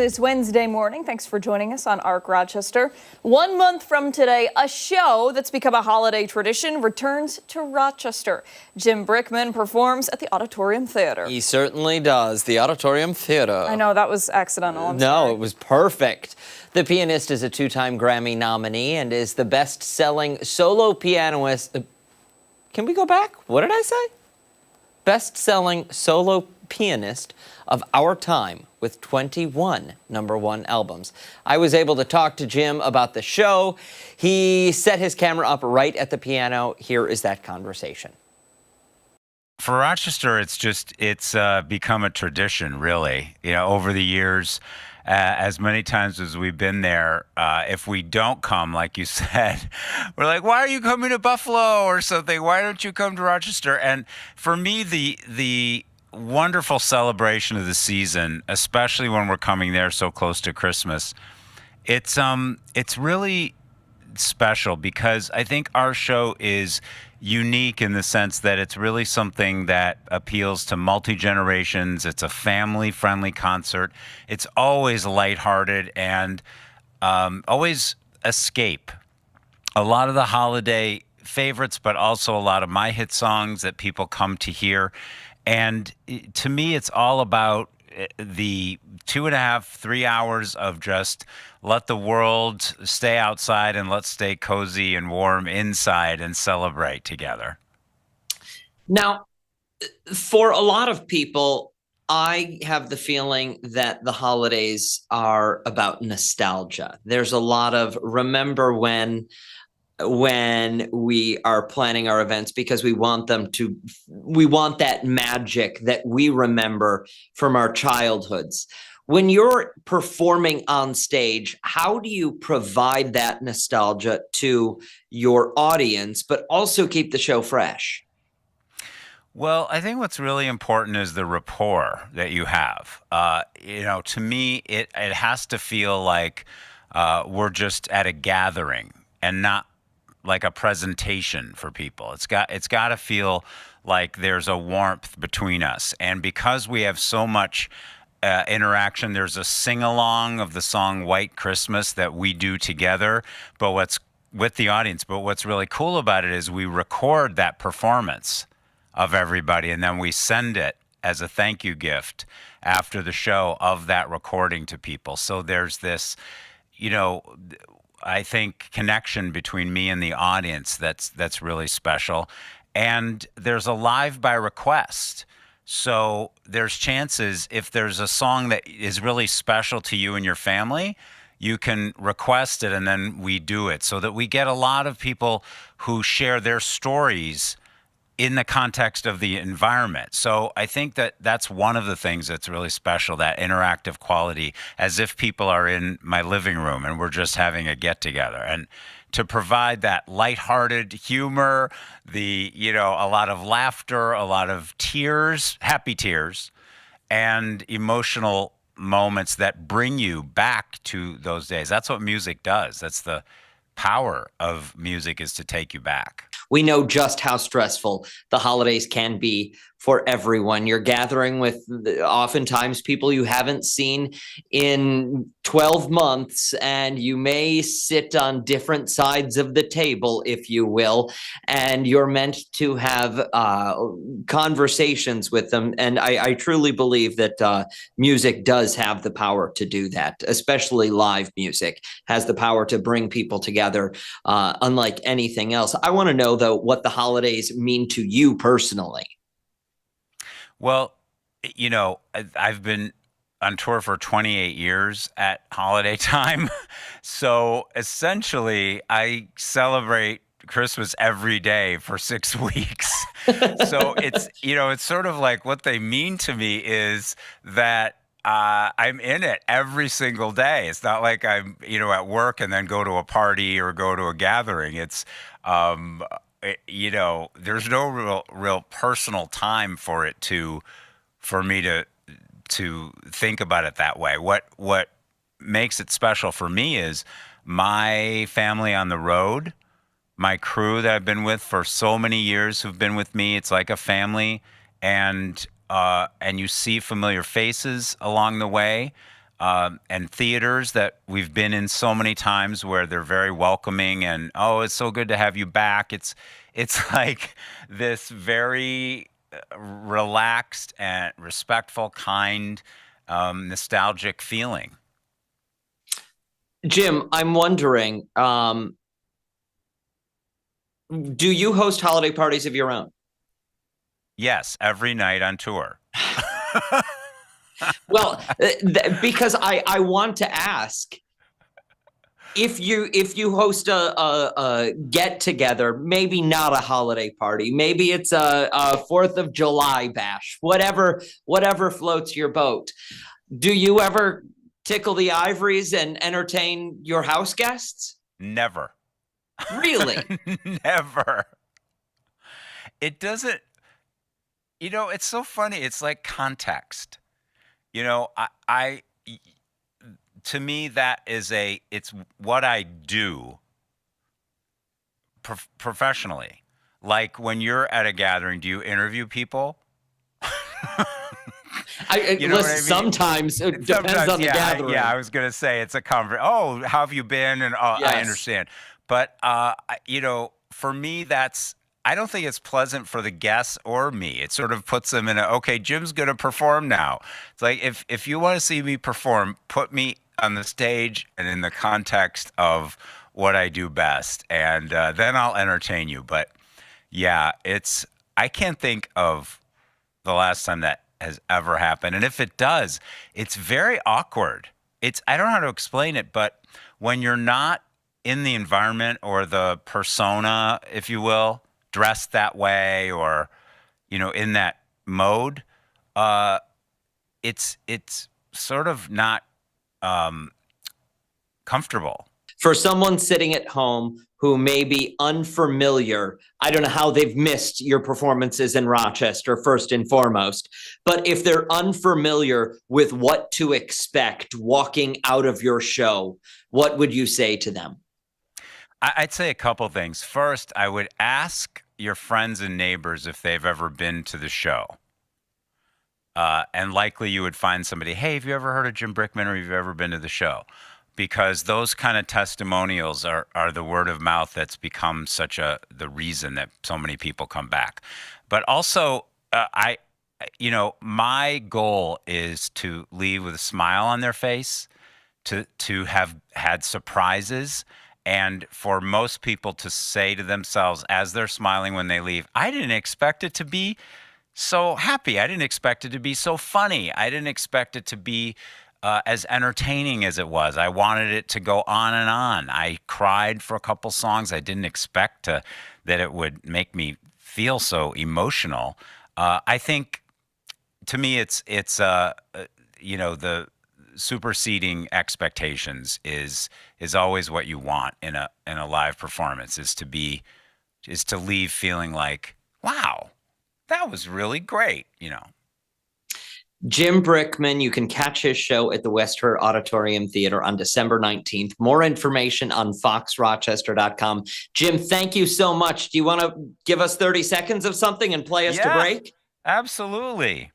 this Wednesday morning. Thanks for joining us on ARC Rochester. 1 month from today, a show that's become a holiday tradition returns to Rochester. Jim Brickman performs at the Auditorium Theater. He certainly does. The Auditorium Theater. I know, that was accidental. I'm No, sorry. it was perfect. The pianist is a 2-time Grammy nominee and is the best-selling solo pianist. Can we go back? What did I say? Best-selling solo pianist of our time with 21 #1 albums. I was able to talk to Jim about the show. He set his camera up right at the piano. Here is that conversation. For Rochester, it's become a tradition, really. You know, over the years, as many times as we've been there, if we don't come, like you said, we're like, why are you coming to Buffalo or something? Why don't you come to Rochester? And for me, the wonderful celebration of the season, especially when we're coming there so close to Christmas, it's really special because I think our show is unique in the sense that it's really something that appeals to multi-generations. It's a family-friendly concert. It's always lighthearted and always escape. A lot of the holiday favorites, but also a lot of my hit songs that people come to hear. And to me, it's all about the 2.5, 3 hours of just let the world stay outside and let's stay cozy and warm inside and celebrate together. Now, for a lot of people, I have the feeling that the holidays are about nostalgia. There's a lot of remember when we are planning our events because we want that magic that we remember from our childhoods. When you're performing on stage, how do you provide that nostalgia to your audience, but also keep the show fresh? Well, I think what's really important is the rapport that you have. To me, it has to feel like we're just at a gathering and not like a presentation for people. It's got to feel like there's a warmth between us. And because we have so much interaction, there's a sing-along of the song White Christmas that we do together, with the audience. But what's really cool about it is we record that performance of everybody, and then we send it as a thank you gift after the show of that recording to people. So there's this, I think, connection between me and the audience that's really special. And there's a live by request. So there's chances if there's a song that is really special to you and your family, you can request it and then we do it, so that we get a lot of people who share their stories in the context of the environment. So I think that's one of the things that's really special, that interactive quality, as if people are in my living room and we're just having a get together. And to provide that lighthearted humor, a lot of laughter, a lot of tears, happy tears, and emotional moments that bring you back to those days. That's what music does. That's the power of music, is to take you back. We know just how stressful the holidays can be for everyone. You're gathering with oftentimes people you haven't seen in 12 months, and you may sit on different sides of the table, if you will, and you're meant to have conversations with them. And I truly believe that music does have the power to do that, especially live music has the power to bring people together unlike anything else. I want to know, though, what the holidays mean to you personally. Well, I've been on tour for 28 years at holiday time. So essentially, I celebrate Christmas every day for 6 weeks. So it's sort of like what they mean to me is that I'm in it every single day. It's not like I'm, at work and then go to a party or go to a gathering. It's, there's no real personal time for me to think about it that way. What makes it special for me is my family on the road, my crew that I've been with for so many years who've been with me. It's like a family, and you see familiar faces along the way. and theaters that we've been in so many times where they're very welcoming and, oh, it's so good to have you back. It's like this very relaxed and respectful, kind, nostalgic feeling. Jim, I'm wondering, do you host holiday parties of your own? Yes, every night on tour. Well, because I want to ask, if you host a get together, maybe not a holiday party, maybe it's a 4th of July bash, whatever floats your boat. Do you ever tickle the ivories and entertain your house guests? Never. Really? Never. It doesn't, it's so funny. It's like context. To me, that is it's what I do professionally. Like when you're at a gathering, do you interview people? Sometimes it depends on the gathering. I was going to say it's a conversation. Oh, how have you been? And Yes. I understand. But, for me, I don't think it's pleasant for the guests or me. It sort of puts them in okay, Jim's going to perform now. It's like, if you want to see me perform, put me on the stage and in the context of what I do best. And then I'll entertain you. But yeah, I can't think of the last time that has ever happened. And if it does, it's very awkward. I don't know how to explain it, but when you're not in the environment or the persona, if you will, dressed that way or, in that mode, it's sort of not comfortable. For someone sitting at home who may be unfamiliar, I don't know how they've missed your performances in Rochester, first and foremost, but if they're unfamiliar with what to expect walking out of your show, what would you say to them? I'd say a couple things. First, I would ask your friends and neighbors if they've ever been to the show. And likely you would find somebody, hey, have you ever heard of Jim Brickman or have you ever been to the show? Because those kind of testimonials are the word of mouth that's become the reason that so many people come back. But also, my goal is to leave with a smile on their face, to have had surprises, and for most people to say to themselves as they're smiling when they leave, I didn't expect it to be so happy. I didn't expect it to be so funny. I didn't expect it to be as entertaining as it was. I wanted it to go on and on. I cried for a couple songs. I didn't expect that it would make me feel so emotional. I think, to me, it's the superseding expectations is always what you want in a live performance, is to leave feeling like, wow, that was really great, Jim Brickman, you can catch his show at the Westford Auditorium Theater on December 19th. More information on foxrochester.com. Jim, thank you so much. Do you want to give us 30 seconds of something and play us to break? Absolutely.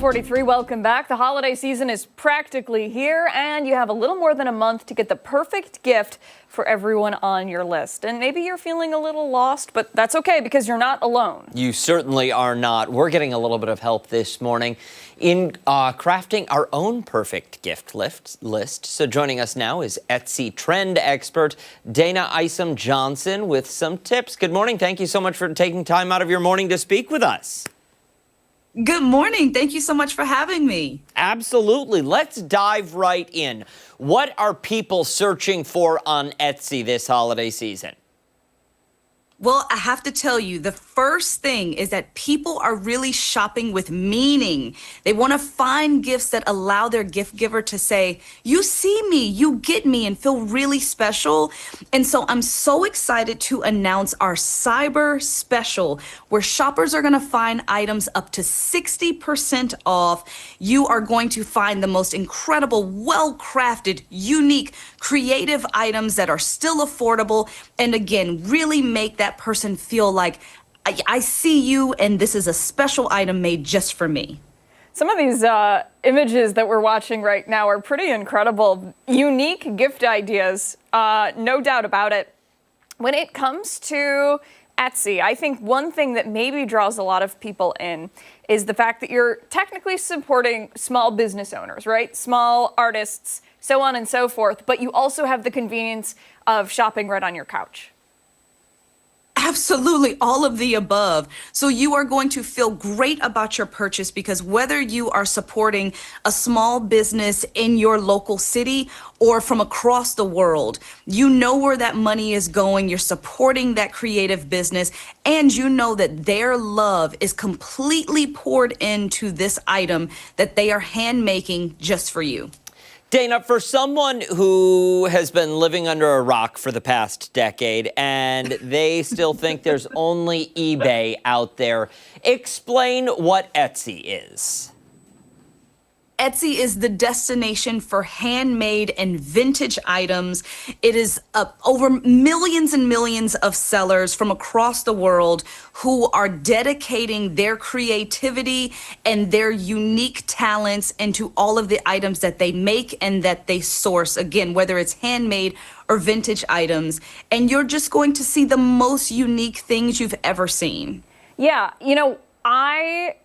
7:43, welcome back. The holiday season is practically here, and you have a little more than a month to get the perfect gift for everyone on your list. And maybe you're feeling a little lost, but that's okay because you're not alone. You certainly are not. We're getting a little bit of help this morning in crafting our own perfect gift list. So joining us now is Etsy trend expert Dana Isom Johnson with some tips. Good morning. Thank you so much for taking time out of your morning to speak with us. Good morning. Thank you so much for having me. Absolutely. Let's dive right in. What are people searching for on Etsy this holiday season? Well, I have to tell you, the first thing is that people are really shopping with meaning. They want to find gifts that allow their gift giver to say, you see me, you get me, and feel really special. And so I'm so excited to announce our Cyber Special, where shoppers are going to find items up to 60% off. You are going to find the most incredible, well-crafted, unique, creative items that are still affordable. And again, really make that person feel like, I see you and this is a special item made just for me. Some of these images that we're watching right now are pretty incredible. Unique gift ideas, no doubt about it. When it comes to Etsy, I think one thing that maybe draws a lot of people in is the fact that you're technically supporting small business owners, right? Small artists, so on and so forth, but you also have the convenience of shopping right on your couch. Absolutely, all of the above. So you are going to feel great about your purchase because whether you are supporting a small business in your local city or from across the world, you know where that money is going, you're supporting that creative business, and you know that their love is completely poured into this item that they are hand making just for you. Dana, for someone who has been living under a rock for the past decade and they still think there's only eBay out there, explain what Etsy is. Etsy is the destination for handmade and vintage items. It is over millions and millions of sellers from across the world who are dedicating their creativity and their unique talents into all of the items that they make and that they source. Again, whether it's handmade or vintage items. And you're just going to see the most unique things you've ever seen. Yeah, you know, I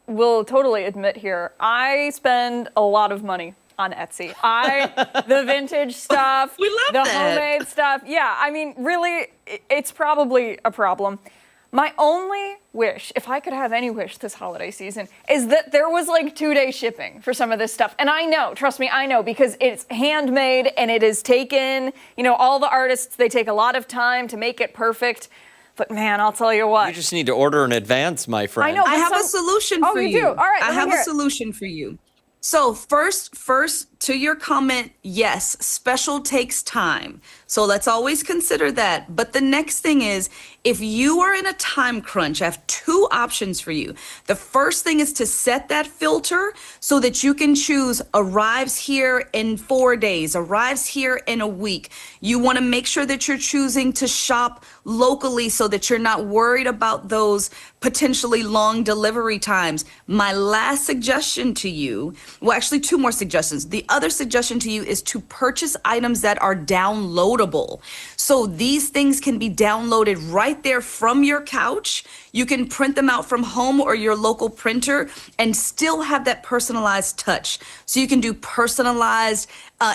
will totally admit here, I spend a lot of money on Etsy. The vintage stuff, we love the homemade stuff. Yeah, I mean, really, it's probably a problem. My only wish, if I could have any wish this holiday season, is that there was like 2-day shipping for some of this stuff. And I know, trust me, I know, because it's handmade and it is taken, you know, all the artists, they take a lot of time to make it perfect. But man, I'll tell you what. You just need to order in advance, my friend. I know. I have a solution for you. Oh, you do? All right. I have a solution for you. So first, to your comment, yes, special takes time. So let's always consider that. But the next thing is, if you are in a time crunch, I have 2 options for you. The first thing is to set that filter so that you can choose arrives here in 4 days, arrives here in a week. You want to make sure that you're choosing to shop locally so that you're not worried about those potentially long delivery times. My last suggestion to you, well, actually 2 more suggestions. The other suggestion to you is to purchase items that are downloadable. So these things can be downloaded right there from your couch. You can print them out from home or your local printer and still have that personalized touch. So you can do personalized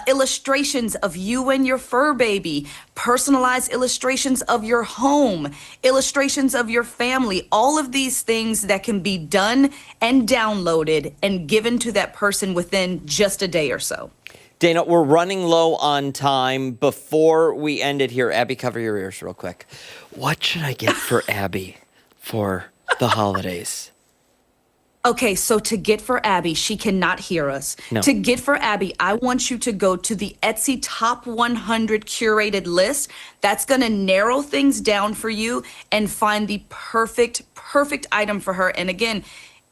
illustrations of you and your fur baby, personalized illustrations of your home, illustrations of your family, all of these things that can be done and downloaded and given to that person within just a day or so. Dana, we're running low on time. Before we end it here, Abby, cover your ears real quick. What should I get for Abby for the holidays? Okay, so to get for Abby, she cannot hear us. No. To get for Abby, I want you to go to the Etsy Top 100 curated list. That's going to narrow things down for you and find the perfect item for her. And again,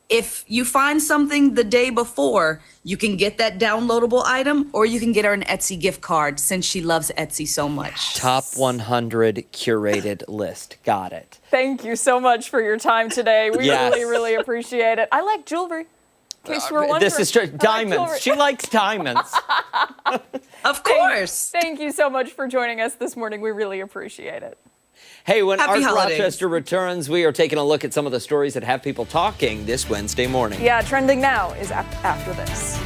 if you find something the day before, you can get that downloadable item or you can get her an Etsy gift card since she loves Etsy so much. Top 100 curated list. Got it. Thank you so much for your time today. We Yes. really, really appreciate it. I like jewelry. In case you were wondering. This is true. Diamonds. She likes diamonds. Of course. Thank you so much for joining us this morning. We really appreciate it. Hey, when Happy Art holidays. Rochester returns, we are taking a look at some of the stories that have people talking this Wednesday morning. Yeah, Trending Now is after this.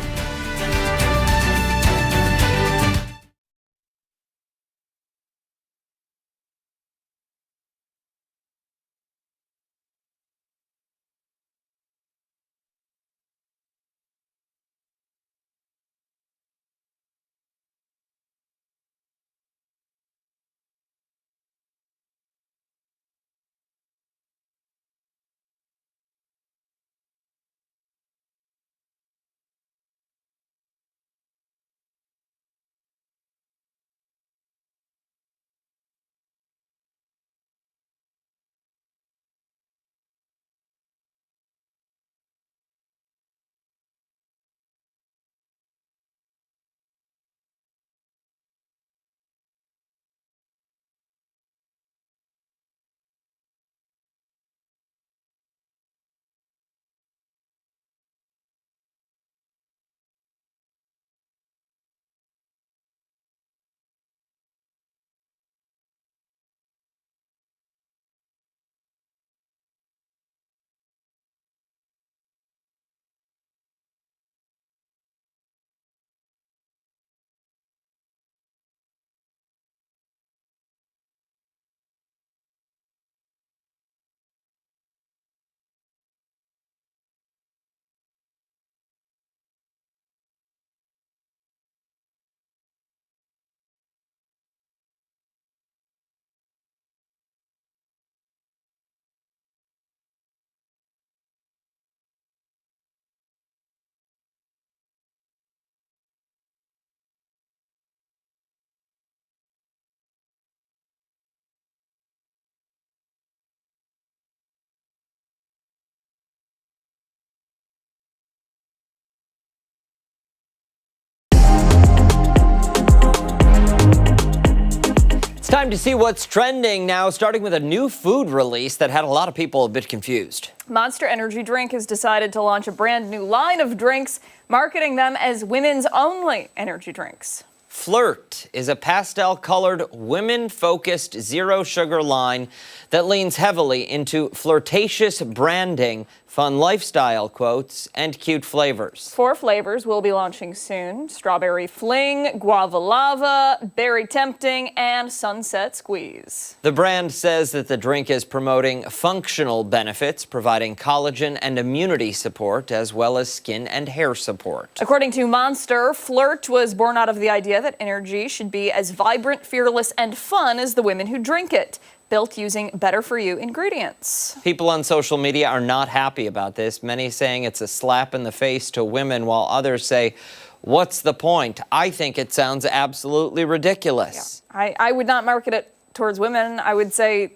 Time to see what's trending now, starting with a new food release that had a lot of people a bit confused. Monster Energy Drink has decided to launch a brand new line of drinks, marketing them as women's only energy drinks. Flirt is a pastel-colored, women-focused, zero-sugar line that leans heavily into flirtatious branding, fun lifestyle quotes, and cute flavors. 4 flavors will be launching soon: Strawberry Fling, Guava Lava, Berry Tempting, and Sunset Squeeze. The brand says that the drink is promoting functional benefits, providing collagen and immunity support, as well as skin and hair support. According to Monster, Flirt was born out of the idea that energy should be as vibrant, fearless, and fun as the women who drink it, built using better-for-you ingredients. People on social media are not happy about this, many saying it's a slap in the face to women, while others say, what's the point? I think it sounds absolutely ridiculous. Yeah. I would not market it towards women. I would say,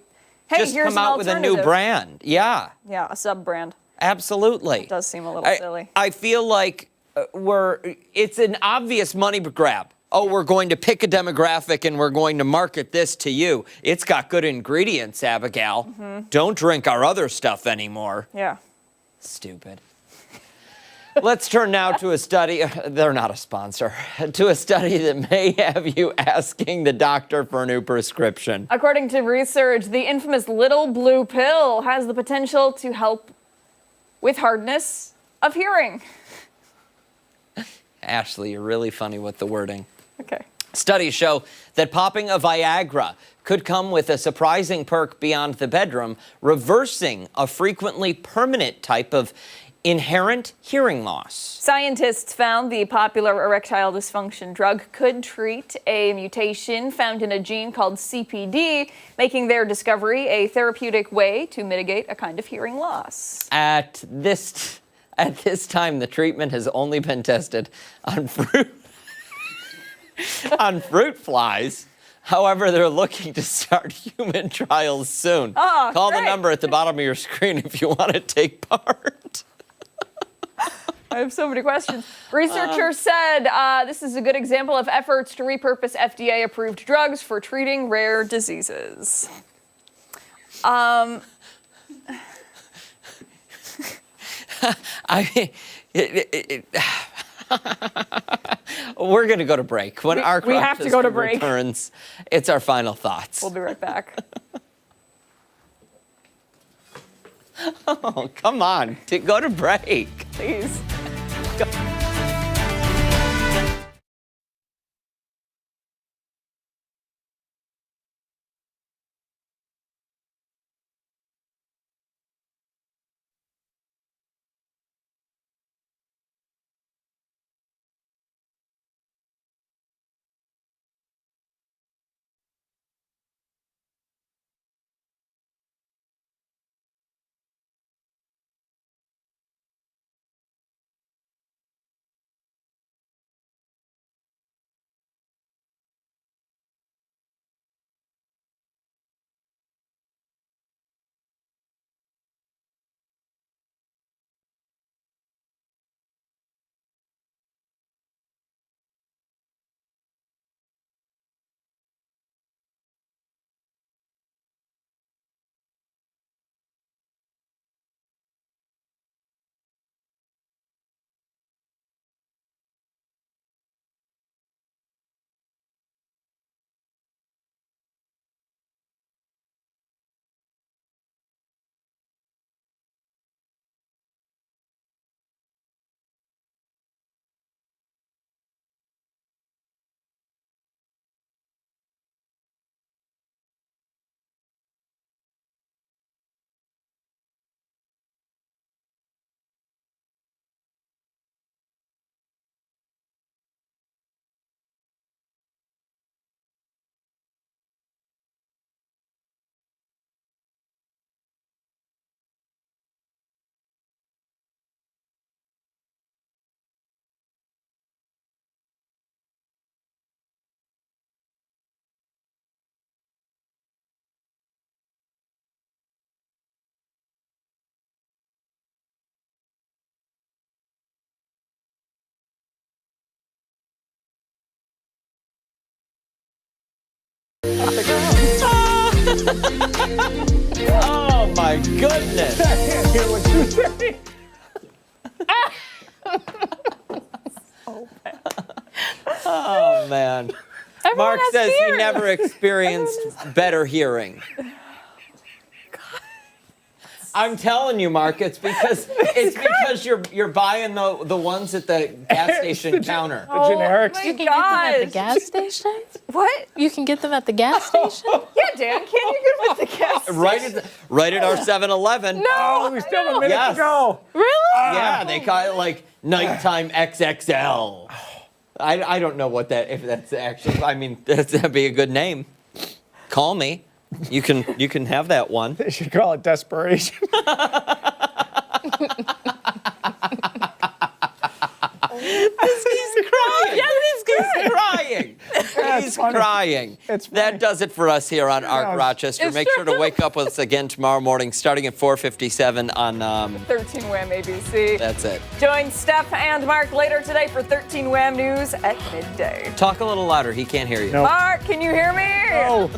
hey, just here's come an out with a new alternative. brand. Yeah. Yeah, a sub-brand. Absolutely. It does seem a little silly. I feel like it's an obvious money grab. Oh, we're going to pick a demographic and we're going to market this to you. It's got good ingredients, Abigail. Mm-hmm. Don't drink our other stuff anymore. Yeah. Stupid. Let's turn now to a study, they're not a sponsor, to a study that may have you asking the doctor for a new prescription. According to research, the infamous little blue pill has the potential to help with hardness of hearing. Ashley, you're really funny with the wording. Okay. Studies show that popping a Viagra could come with a surprising perk beyond the bedroom, reversing a frequently permanent type of inherent hearing loss. Scientists found the popular erectile dysfunction drug could treat a mutation found in a gene called CPD, making their discovery a therapeutic way to mitigate a kind of hearing loss. At this time, the treatment has only been tested on fruit flies. However, they're looking to start human trials soon. Oh, Call great. the number at the bottom of your screen if you want to take part. I have so many questions. Researchers said this is a good example of efforts to repurpose FDA-approved drugs for treating rare diseases. We're going to go to break. When our we have to go to break. Returns, it's our final thoughts. We'll be right back. Oh, come on. Go to break. Please. Oh my goodness. Oh man. Mark says he never experienced better hearing. I'm telling you, Mark, it's because you're buying the ones at the gas station counter. The generics. You can get them at the gas station? What? You can get them at the gas station? Yeah, Dan, can you get them at the gas station? Right at our 7-Eleven. No, we still have a minute to go. Really? Yeah, they call it like nighttime XXL. I don't know what if that's actually. I mean, that'd be a good name. Call me. You can have that one. They should call it desperation. This guy's crying. Yeah, he's crying. He's crying. That does it for us here on ARC Rochester. Make sure to wake up with us again tomorrow morning, starting at 4:57 on 13 Wham ABC. That's it. Join Steph and Mark later today for 13 Wham News at midday. Talk a little louder. He can't hear you. Mark, can you hear me? No.